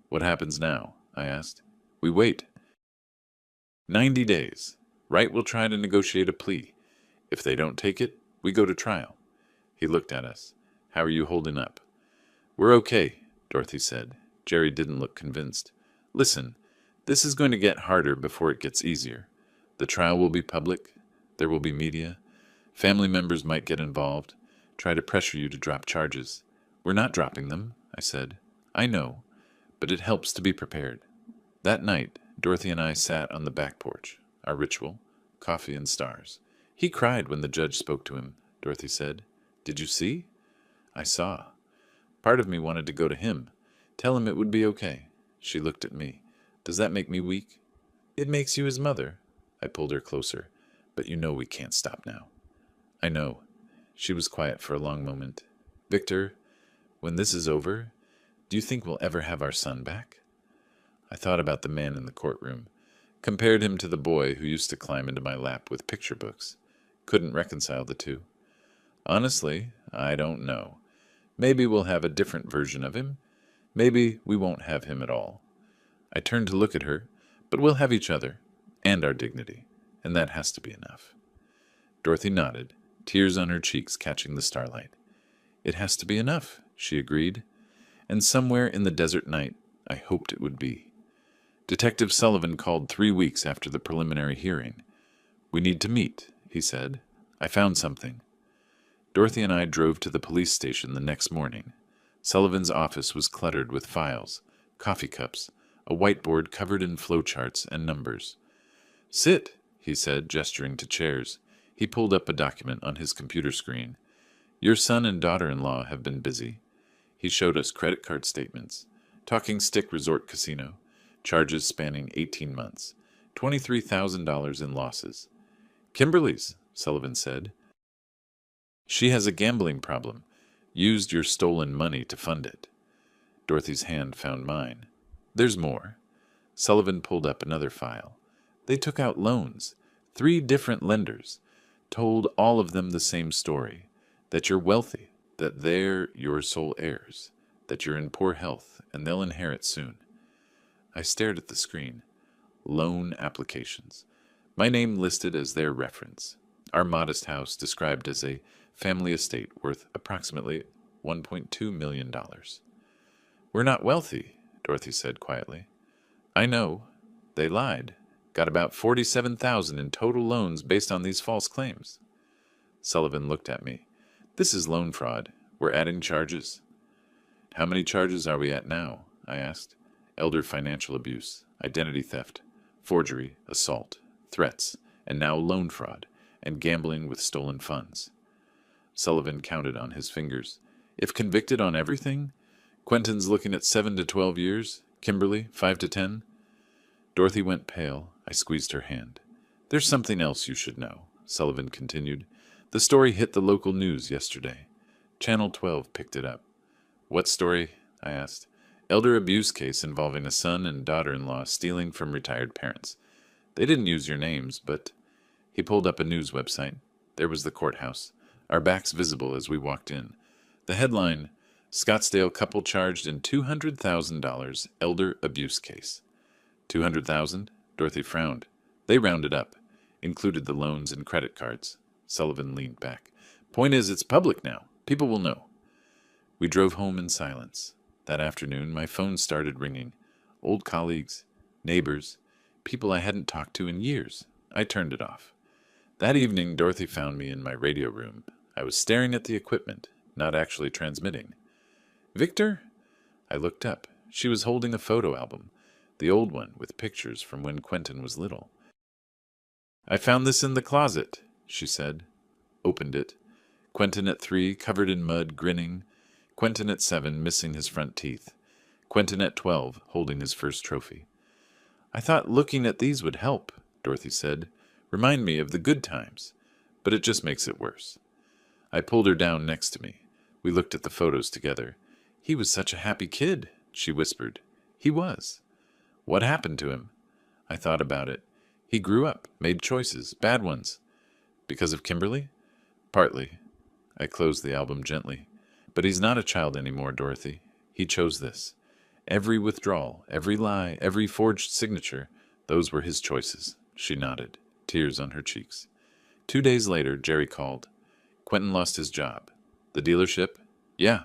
What happens now? I asked. We wait. 90 days. Wright will try to negotiate a plea. If they don't take it, we go to trial. He looked at us. How are you holding up? We're okay, Dorothy said. Jerry didn't look convinced. Listen, this is going to get harder before it gets easier. The trial will be public. There will be media. Family members might get involved, try to pressure you to drop charges. We're not dropping them, I said. I know, but it helps to be prepared. That night, Dorothy and I sat on the back porch, our ritual, coffee and stars. He cried when the judge spoke to him, Dorothy said. Did you see? I saw. Part of me wanted to go to him, tell him it would be okay. She looked at me. Does that make me weak? It makes you his mother. I pulled her closer. But you know we can't stop now. I know. She was quiet for a long moment. Victor, when this is over, do you think we'll ever have our son back? I thought about the man in the courtroom, compared him to the boy who used to climb into my lap with picture books. Couldn't reconcile the two. Honestly, I don't know. Maybe we'll have a different version of him. Maybe we won't have him at all. I turned to look at her, but we'll have each other, and our dignity, and that has to be enough. Dorothy nodded, tears on her cheeks catching the starlight. It has to be enough, she agreed, and somewhere in the desert night I hoped it would be. Detective Sullivan called 3 weeks after the preliminary hearing. We need to meet, he said. I found something. Dorothy and I drove to the police station the next morning. Sullivan's office was cluttered with files, coffee cups, a whiteboard covered in flowcharts and numbers. Sit, he said, gesturing to chairs. He pulled up a document on his computer screen. Your son and daughter-in-law have been busy. He showed us credit card statements. Talking Stick Resort Casino. Charges spanning 18 months. $23,000 in losses. Kimberly's, Sullivan said. She has a gambling problem. Used your stolen money to fund it. Dorothy's hand found mine. There's more. Sullivan pulled up another file. They took out loans. 3 different lenders. Told all of them the same story. That you're wealthy. That they're your sole heirs. That you're in poor health, and they'll inherit soon. I stared at the screen. Loan applications. My name listed as their reference. Our modest house described as a family estate worth approximately $1.2 million. We're not wealthy, Dorothy said quietly. I know. They lied. Got about 47,000 in total loans based on these false claims. Sullivan looked at me. This is loan fraud. We're adding charges. How many charges are we at now? I asked. Elder financial abuse, identity theft, forgery, assault, threats, and now loan fraud, and gambling with stolen funds. Sullivan counted on his fingers. If convicted on everything, Quentin's looking at 7 to 12 years, Kimberly 5 to 10. Dorothy went pale. I squeezed her hand. There's something else you should know, Sullivan continued. The story hit the local news yesterday. Channel 12 picked it up. What story? I asked. Elder abuse case involving a son and daughter-in-law stealing from retired parents. They didn't use your names, but... He pulled up a news website. There was the courthouse, our backs visible as we walked in. The headline, Scottsdale couple charged in $200,000 elder abuse case. 200,000? Dorothy frowned. They rounded up. Included the loans and credit cards. Sullivan leaned back. Point is, it's public now. People will know. We drove home in silence. That afternoon, my phone started ringing. Old colleagues, neighbors, people I hadn't talked to in years. I turned it off. That evening, Dorothy found me in my radio room. I was staring at the equipment, not actually transmitting. Victor? I looked up. She was holding a photo album, the old one with pictures from when Quentin was little. I found this in the closet, she said. Opened it. Quentin at 3, covered in mud, grinning. Quentin at 7, missing his front teeth. Quentin at 12, holding his first trophy. I thought looking at these would help, Dorothy said. Remind me of the good times. But it just makes it worse. I pulled her down next to me. We looked at the photos together. He was such a happy kid, she whispered. He was. What happened to him? I thought about it. He grew up, made choices, bad ones. Because of Kimberly? Partly. I closed the album gently. But he's not a child anymore, Dorothy. He chose this. Every withdrawal, every lie, every forged signature, those were his choices. She nodded, tears on her cheeks. 2 days later, Jerry called. Quentin lost his job. The dealership? Yeah.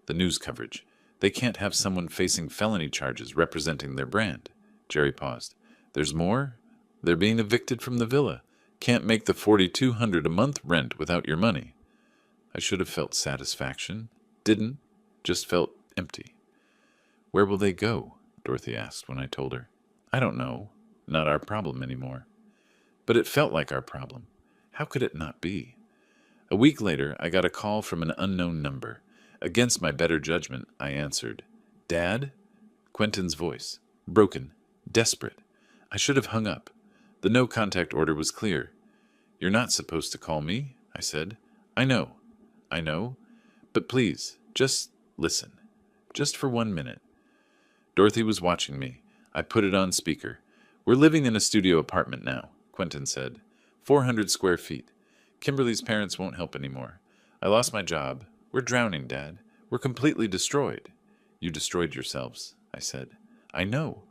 The news coverage. They can't have someone facing felony charges representing their brand. Jerry paused. There's more? They're being evicted from the villa. Can't make the $4,200 a month rent without your money. I should have felt satisfaction. Didn't. Just felt empty. Where will they go? Dorothy asked when I told her. I don't know. Not our problem anymore. But it felt like our problem. How could it not be? A week later, I got a call from an unknown number. Against my better judgment, I answered. Dad? Quentin's voice. Broken. Desperate. I should have hung up. The no-contact order was clear. You're not supposed to call me, I said. I know. But please, just listen. Just for 1 minute. Dorothy was watching me. I put it on speaker. We're living in a studio apartment now, Quentin said. 400 square feet. Kimberly's parents won't help anymore. I lost my job. We're drowning, Dad. We're completely destroyed. You destroyed yourselves, I said. I know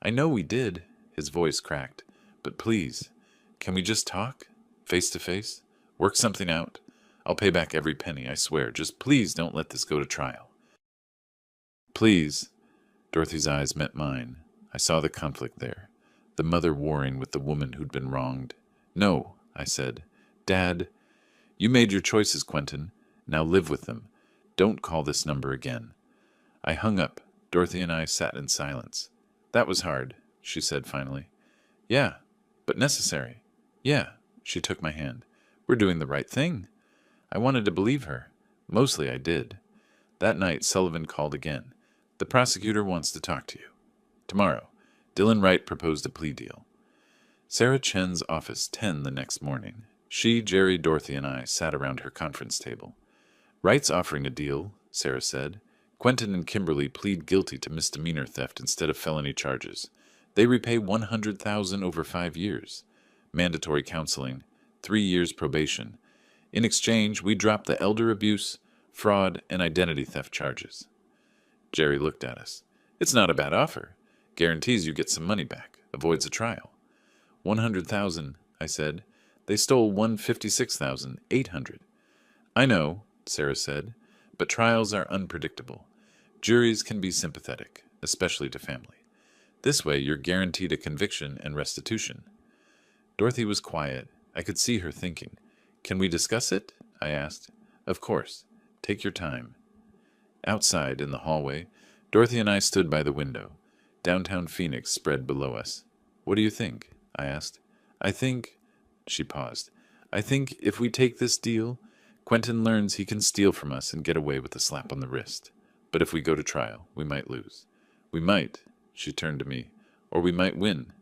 we did. His voice cracked. But please, can we just talk? Face to face? Work something out? I'll pay back every penny, I swear. Just please don't let this go to trial. Please. Dorothy's eyes met mine. I saw the conflict there. The mother warring with the woman who'd been wronged. No, I said. Dad, you made your choices, Quentin. Now live with them. Don't call this number again. I hung up. Dorothy and I sat in silence. That was hard, she said finally. Yeah, but necessary. Yeah, she took my hand. We're doing the right thing. I wanted to believe her. Mostly I did. That night, Sullivan called again. The prosecutor wants to talk to you. Tomorrow, Dylan Wright proposed a plea deal. Sarah Chen's office, 10 the next morning. She, Jerry, Dorothy, and I sat around her conference table. Wright's offering a deal, Sarah said. Quentin and Kimberly plead guilty to misdemeanor theft instead of felony charges. They repay $100,000 over 5 years. Mandatory counseling, 3 years probation. In exchange, we drop the elder abuse, fraud, and identity theft charges. Jerry looked at us. It's not a bad offer. Guarantees you get some money back. Avoids a trial. 100,000, I said. They stole 156,800. I know, Sarah said, but trials are unpredictable. Juries can be sympathetic, especially to family. This way, you're guaranteed a conviction and restitution. Dorothy was quiet. I could see her thinking. Can we discuss it? I asked. Of course. Take your time. Outside, in the hallway, Dorothy and I stood by the window. Downtown Phoenix spread below us. What do you think? I asked. I think... She paused. I think if we take this deal, Quentin learns he can steal from us and get away with a slap on the wrist. But if we go to trial, we might lose. We might, she turned to me, or we might win.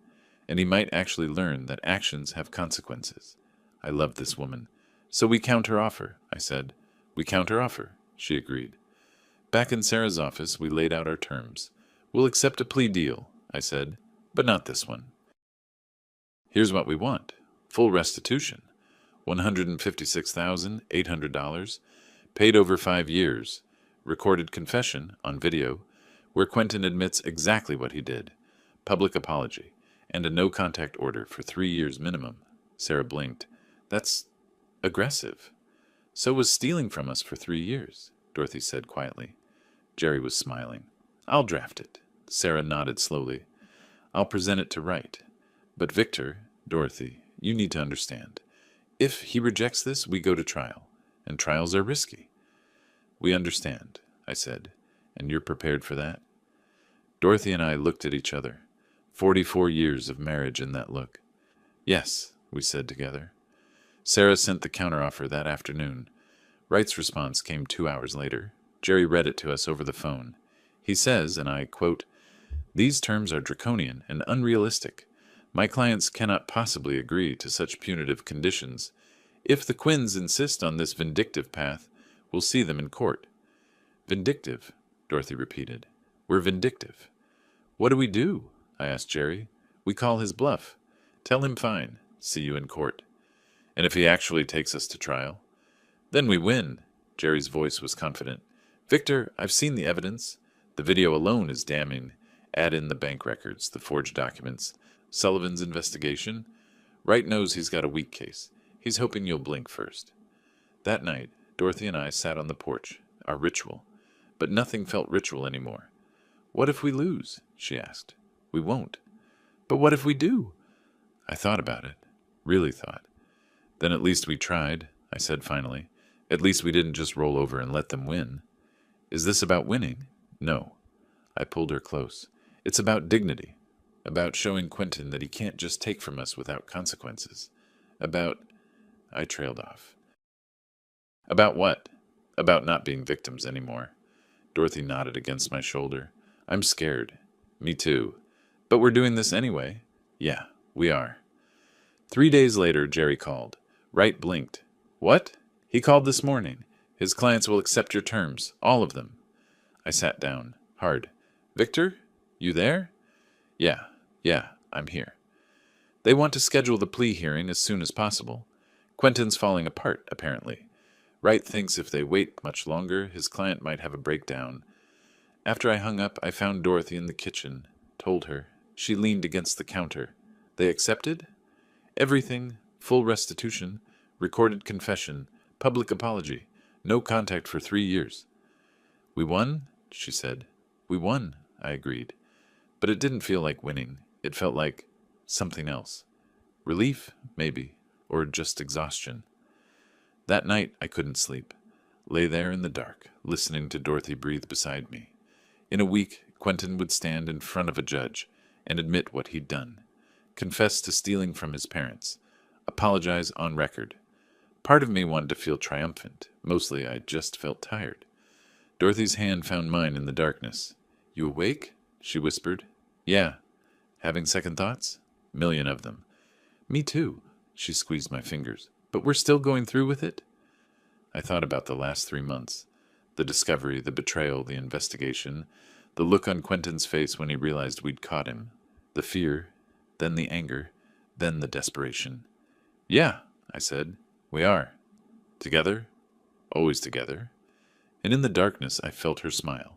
And he might actually learn that actions have consequences. I loved this woman. So we counter-offer, I said. We counter-offer, she agreed. Back in Sarah's office, we laid out our terms. We'll accept a plea deal, I said, but not this one. Here's what we want. Full restitution. $156,800, paid over 5 years, recorded confession on video, where Quentin admits exactly what he did, public apology, and a no-contact order for 3 years minimum. Sarah blinked. That's aggressive. So was stealing from us for 3 years, Dorothy said quietly. Jerry was smiling. I'll draft it. Sarah nodded slowly. I'll present it to Wright. But Victor, Dorothy, you need to understand. If he rejects this, we go to trial, and trials are risky. We understand, I said, and you're prepared for that? Dorothy and I looked at each other. 44 years of marriage in that look. Yes, we said together. Sarah sent the counteroffer that afternoon. Wright's response came 2 hours later. Jerry read it to us over the phone. He says, and I quote, "These terms are draconian and unrealistic. My clients cannot possibly agree to such punitive conditions. If the Quinns insist on this vindictive path, we'll see them in court." Vindictive, Dorothy repeated. We're vindictive. What do we do? I asked Jerry. We call his bluff. Tell him fine. See you in court. And if he actually takes us to trial? Then we win. Jerry's voice was confident. Victor, I've seen the evidence. The video alone is damning. Add in the bank records, the forged documents, Sullivan's investigation. Wright knows he's got a weak case. He's hoping you'll blink first. That night, Dorothy and I sat on the porch, our ritual. But nothing felt ritual anymore. What if we lose? She asked. We won't. But what if we do? I thought about it. Really thought. Then at least we tried, I said finally. At least we didn't just roll over and let them win. Is this about winning? No. I pulled her close. It's about dignity. About showing Quentin that he can't just take from us without consequences. About... I trailed off. About what? About not being victims anymore. Dorothy nodded against my shoulder. I'm scared. Me too. But we're doing this anyway. Yeah, we are. 3 days later, Jerry called. Wright blinked. What? He called this morning. His clients will accept your terms. All of them. I sat down. Hard. Victor? You there? Yeah, I'm here. They want to schedule the plea hearing as soon as possible. Quentin's falling apart, apparently. Wright thinks if they wait much longer, his client might have a breakdown. After I hung up, I found Dorothy in the kitchen, told her. She leaned against the counter. They accepted? Everything, full restitution, recorded confession, public apology, no contact for 3 years. We won? She said. We won, I agreed. But it didn't feel like winning. It felt like something else. Relief, maybe, or just exhaustion. That night, I couldn't sleep. Lay there in the dark, listening to Dorothy breathe beside me. In a week, Quentin would stand in front of a judge and admit what he'd done. Confess to stealing from his parents. Apologize on record. Part of me wanted to feel triumphant. Mostly, I just felt tired. Dorothy's hand found mine in the darkness. You awake? She whispered. Yeah. Having second thoughts? Million of them. Me too. She squeezed my fingers. But we're still going through with it? I thought about the last 3 months. The discovery, the betrayal, the investigation, the look on Quentin's face when he realized we'd caught him, the fear, then the anger, then the desperation. Yeah, I said. We are. Together? Always together. And in the darkness I felt her smile.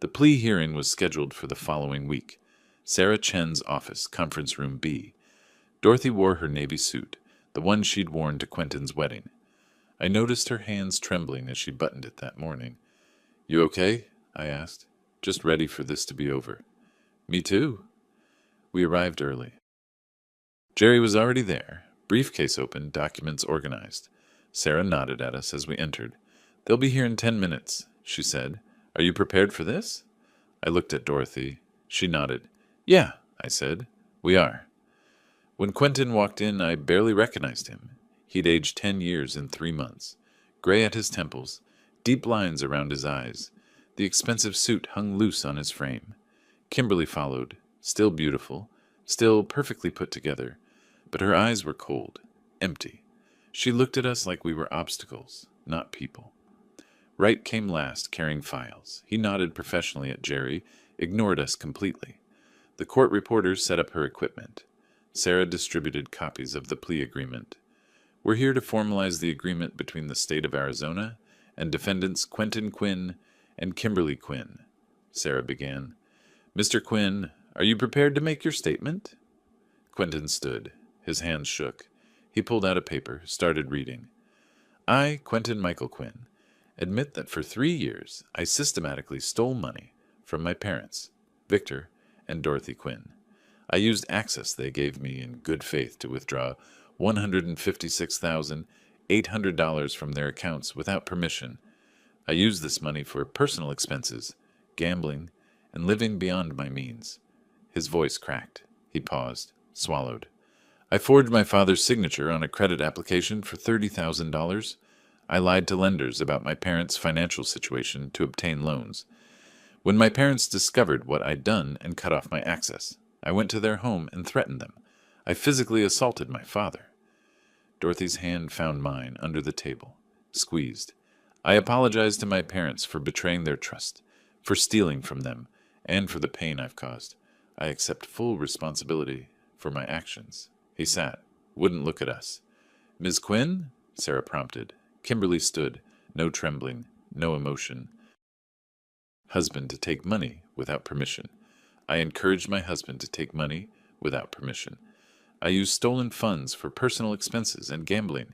The plea hearing was scheduled for the following week. Sarah Chen's office, conference room B. Dorothy wore her navy suit, the one she'd worn to Quentin's wedding. I noticed her hands trembling as she buttoned it that morning. "You okay?" I asked. "Just ready for this to be over." "Me too." We arrived early. Jerry was already there, briefcase open, documents organized. Sarah nodded at us as we entered. "They'll be here in 10 minutes," she said. "Are you prepared for this?" I looked at Dorothy. She nodded. "Yeah," I said. "We are." When Quentin walked in, I barely recognized him. He'd aged 10 years in 3 months. Gray at his temples, deep lines around his eyes. The expensive suit hung loose on his frame. Kimberly followed, still beautiful, still perfectly put together, but her eyes were cold, empty. She looked at us like we were obstacles, not people. Wright came last, carrying files. He nodded professionally at Jerry, ignored us completely. The court reporter set up her equipment. Sarah distributed copies of the plea agreement. "We're here to formalize the agreement between the state of Arizona and defendants Quentin Quinn and Kimberly Quinn," Sarah began. "Mr. Quinn, are you prepared to make your statement?" Quentin stood. His hands shook. He pulled out a paper, started reading. "I, Quentin Michael Quinn, admit that for 3 years I systematically stole money from my parents, Victor and Dorothy Quinn. I used access they gave me in good faith to withdraw $156,800 from their accounts without permission. I used this money for personal expenses, gambling, and living beyond my means." His voice cracked. He paused, swallowed. "I forged my father's signature on a credit application for $30,000. I lied to lenders about my parents' financial situation to obtain loans. When my parents discovered what I'd done and cut off my access, I went to their home and threatened them. I physically assaulted my father." Dorothy's hand found mine under the table, squeezed. "I apologize to my parents for betraying their trust, for stealing from them, and for the pain I've caused. I accept full responsibility for my actions." He sat, wouldn't look at us. "Ms. Quinn?" Sarah prompted. Kimberly stood, no trembling, no emotion. "Husband to take money without permission. I encouraged my husband to take money without permission. I used stolen funds for personal expenses and gambling.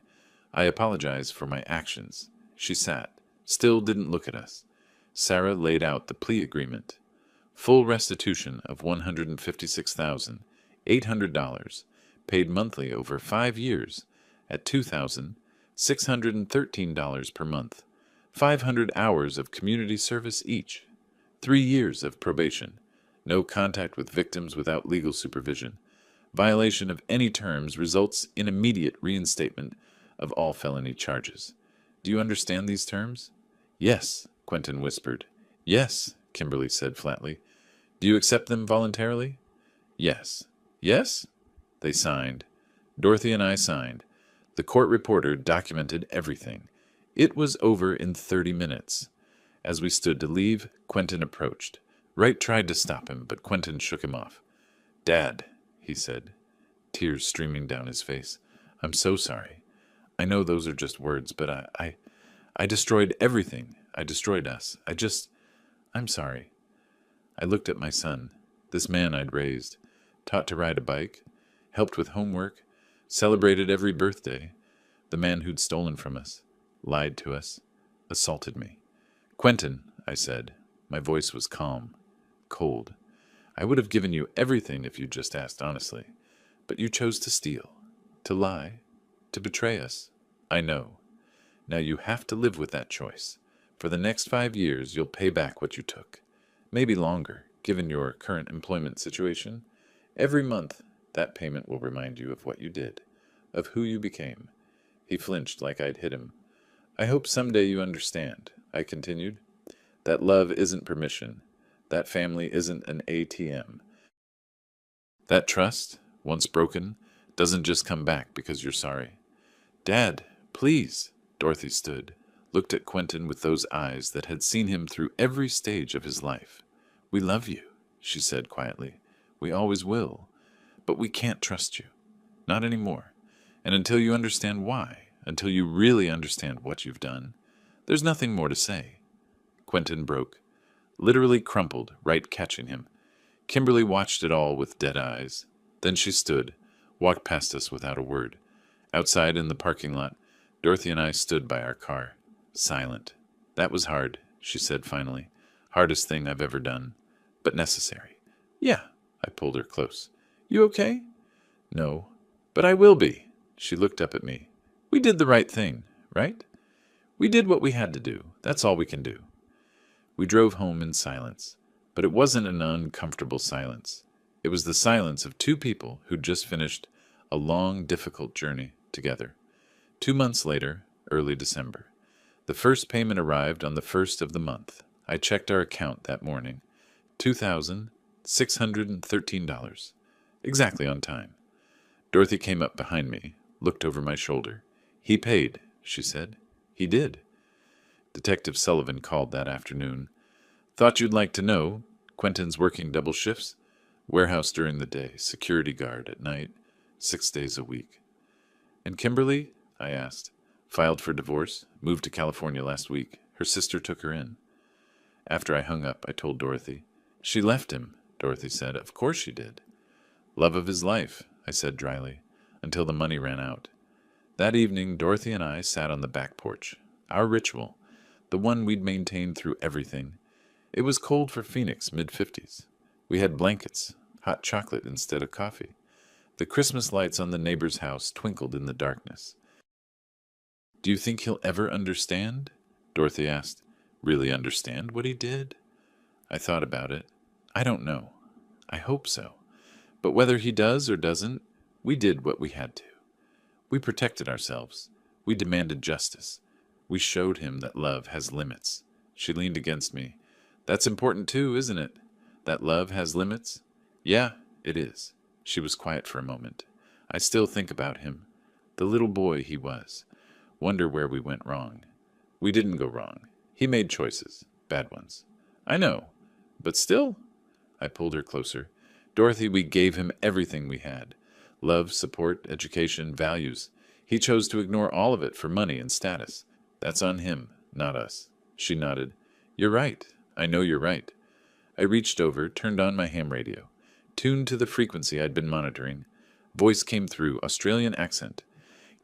I apologize for my actions." She sat, still didn't look at us. Sarah laid out the plea agreement. Full restitution of $156,800, paid monthly over 5 years, at $2,613 per month, 500 hours of community service each, 3 years of probation, no contact with victims without legal supervision. Violation of any terms results in immediate reinstatement of all felony charges. Do you understand these terms? "Yes," Quentin whispered. "Yes," Kimberly said flatly. "Do you accept them voluntarily?" "Yes." "Yes?" They signed. Dorothy and I signed. The court reporter documented everything. It was over in 30 minutes. As we stood to leave, Quentin approached. Wright tried to stop him, but Quentin shook him off. "Dad," he said, tears streaming down his face, "I'm so sorry. I know those are just words, but I destroyed everything. I destroyed us. I'm sorry." I looked at my son, this man I'd raised, taught to ride a bike, helped with homework, celebrated every birthday, the man who'd stolen from us, lied to us, assaulted me. "Quentin," I said. My voice was calm, cold. "I would have given you everything if you'd just asked honestly. But you chose to steal, to lie, to betray us. I know. Now you have to live with that choice. For the next 5 years, you'll pay back what you took. Maybe longer, given your current employment situation. Every month, that payment will remind you of what you did, of who you became." He flinched like I'd hit him. "I hope someday you understand," I continued, "that love isn't permission. That family isn't an ATM. That trust, once broken, doesn't just come back because you're sorry." "Dad, please." Dorothy stood, looked at Quentin with those eyes that had seen him through every stage of his life. "We love you," she said quietly. "We always will. But we can't trust you. Not anymore. And until you understand why, until you really understand what you've done, there's nothing more to say." Quentin broke, literally crumpled, Wright catching him. Kimberly watched it all with dead eyes. Then she stood, walked past us without a word. Outside in the parking lot, Dorothy and I stood by our car, silent. That was hard, she said finally. Hardest thing I've ever done, but necessary. Yeah, I pulled her close. You okay? No, but I will be. She looked up at me. We did the right thing, right? We did what we had to do. That's all we can do. We drove home in silence, but it wasn't an uncomfortable silence. It was the silence of two people who'd just finished a long, difficult journey together. 2 months later, early December, the first payment arrived on the first of the month. I checked our account that morning. $2,613. Exactly on time. Dorothy came up behind me, looked over my shoulder. He paid, she said. He did. Detective Sullivan called that afternoon. Thought you'd like to know. Quentin's working double shifts. Warehouse during the day, security guard at night, 6 days a week. And Kimberly? I asked. Filed for divorce, moved to California last week. Her sister took her in. After I hung up, I told Dorothy. She left him, Dorothy said. Of course she did. Love of his life, I said dryly, until the money ran out. That evening, Dorothy and I sat on the back porch. Our ritual, the one we'd maintained through everything. It was cold for Phoenix, mid-50s. We had blankets, hot chocolate instead of coffee. The Christmas lights on the neighbor's house twinkled in the darkness. Do you think he'll ever understand? Dorothy asked. Really understand what he did? I thought about it. I don't know. I hope so. But whether he does or doesn't, we did what we had to. We protected ourselves. We demanded justice. We showed him that love has limits. She leaned against me. That's important too, isn't it? That love has limits? Yeah, it is. She was quiet for a moment. I still think about him. The little boy he was. Wonder where we went wrong. We didn't go wrong. He made choices. Bad ones. I know. But still? I pulled her closer. Dorothy, we gave him everything we had. Love, support, education, values. He chose to ignore all of it for money and status. That's on him, not us. She nodded. You're right. I know you're right. I reached over, turned on my ham radio. Tuned to the frequency I'd been monitoring. Voice came through, Australian accent.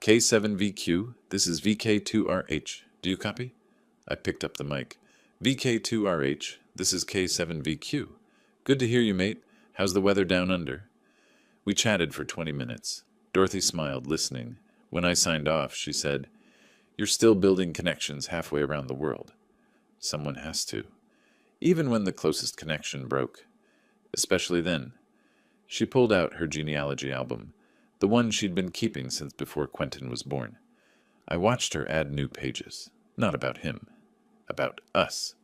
K7VQ, this is VK2RH. Do you copy? I picked up the mic. VK2RH, this is K7VQ. Good to hear you, mate. How's the weather down under? We chatted for 20 minutes. Dorothy smiled, listening. When I signed off, she said, You're still building connections halfway around the world. Someone has to. Even when the closest connection broke. Especially then. She pulled out her genealogy album, the one she'd been keeping since before Quentin was born. I watched her add new pages. Not about him. About us.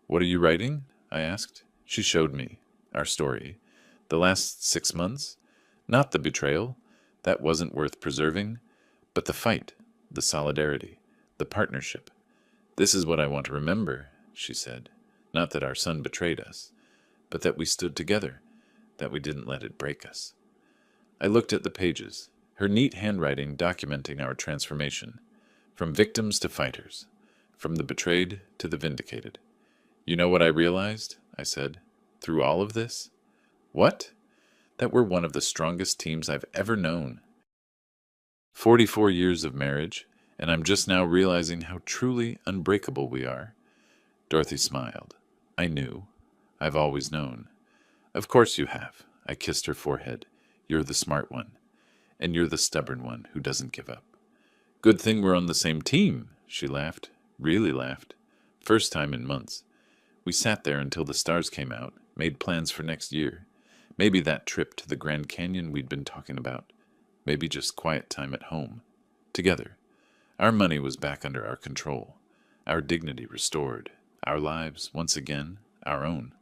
What are you writing? I asked. She showed me. Our story. The last 6 months? Not the betrayal. That wasn't worth preserving. But the fight. The solidarity. The partnership. This is what I want to remember, she said. Not that our son betrayed us, but that we stood together, that we didn't let it break us. I looked at the pages, her neat handwriting documenting our transformation, from victims to fighters, from the betrayed to the vindicated. You know what I realized? I said. Through all of this? What? That we're one of the strongest teams I've ever known. 44 years of marriage, and I'm just now realizing how truly unbreakable we are. Dorothy smiled. I knew. I've always known. Of course you have. I kissed her forehead. You're the smart one. And you're the stubborn one who doesn't give up. Good thing we're on the same team, she laughed. Really laughed. First time in months. We sat there until the stars came out, made plans for next year. Maybe that trip to the Grand Canyon we'd been talking about. Maybe just quiet time at home. Together. Our money was back under our control. Our dignity restored. Our lives, once again, our own.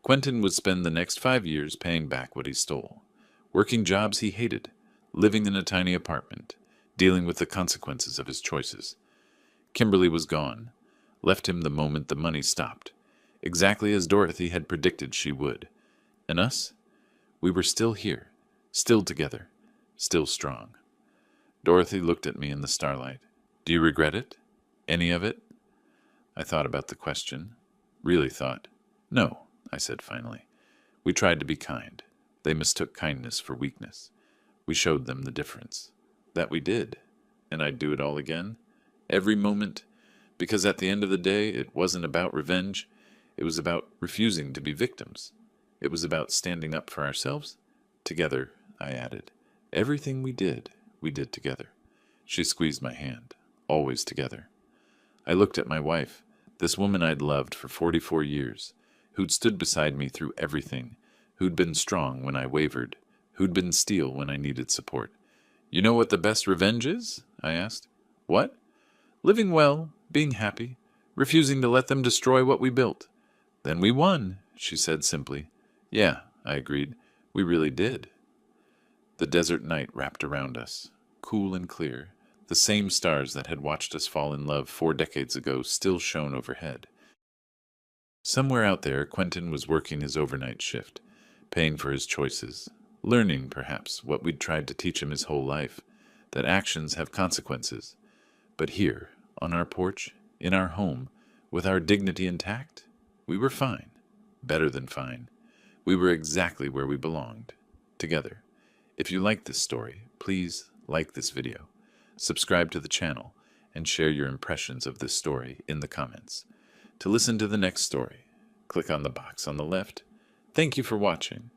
Quentin would spend the next 5 years paying back what he stole. Working jobs he hated. Living in a tiny apartment. Dealing with the consequences of his choices. Kimberly was gone. Left him the moment the money stopped. Exactly as Dorothy had predicted she would. And us? We were still here. Still together. Still strong. Dorothy looked at me in the starlight. Do you regret it? Any of it? I thought about the question. Really thought. No, I said finally. We tried to be kind. They mistook kindness for weakness. We showed them the difference. That we did. And I'd do it all again. Every moment. Because at the end of the day, it wasn't about revenge. It was about refusing to be victims. It was about standing up for ourselves. Together, I added. Everything we did together. She squeezed my hand. Always together. I looked at my wife, this woman I'd loved for 44 years, who'd stood beside me through everything, who'd been strong when I wavered, who'd been steel when I needed support. You know what the best revenge is? I asked. What? Living well, being happy, refusing to let them destroy what we built. Then we won, she said simply. Yeah, I agreed. We really did. The desert night wrapped around us, cool and clear. The same stars that had watched us fall in love 4 decades ago still shone overhead. Somewhere out there, Quentin was working his overnight shift, paying for his choices, learning, perhaps, what we'd tried to teach him his whole life, that actions have consequences. But here, on our porch, in our home, with our dignity intact, we were fine, better than fine. We were exactly where we belonged, together. If you like this story, please like this video, subscribe to the channel, and share your impressions of this story in the comments. To listen to the next story, click on the box on the left. Thank you for watching.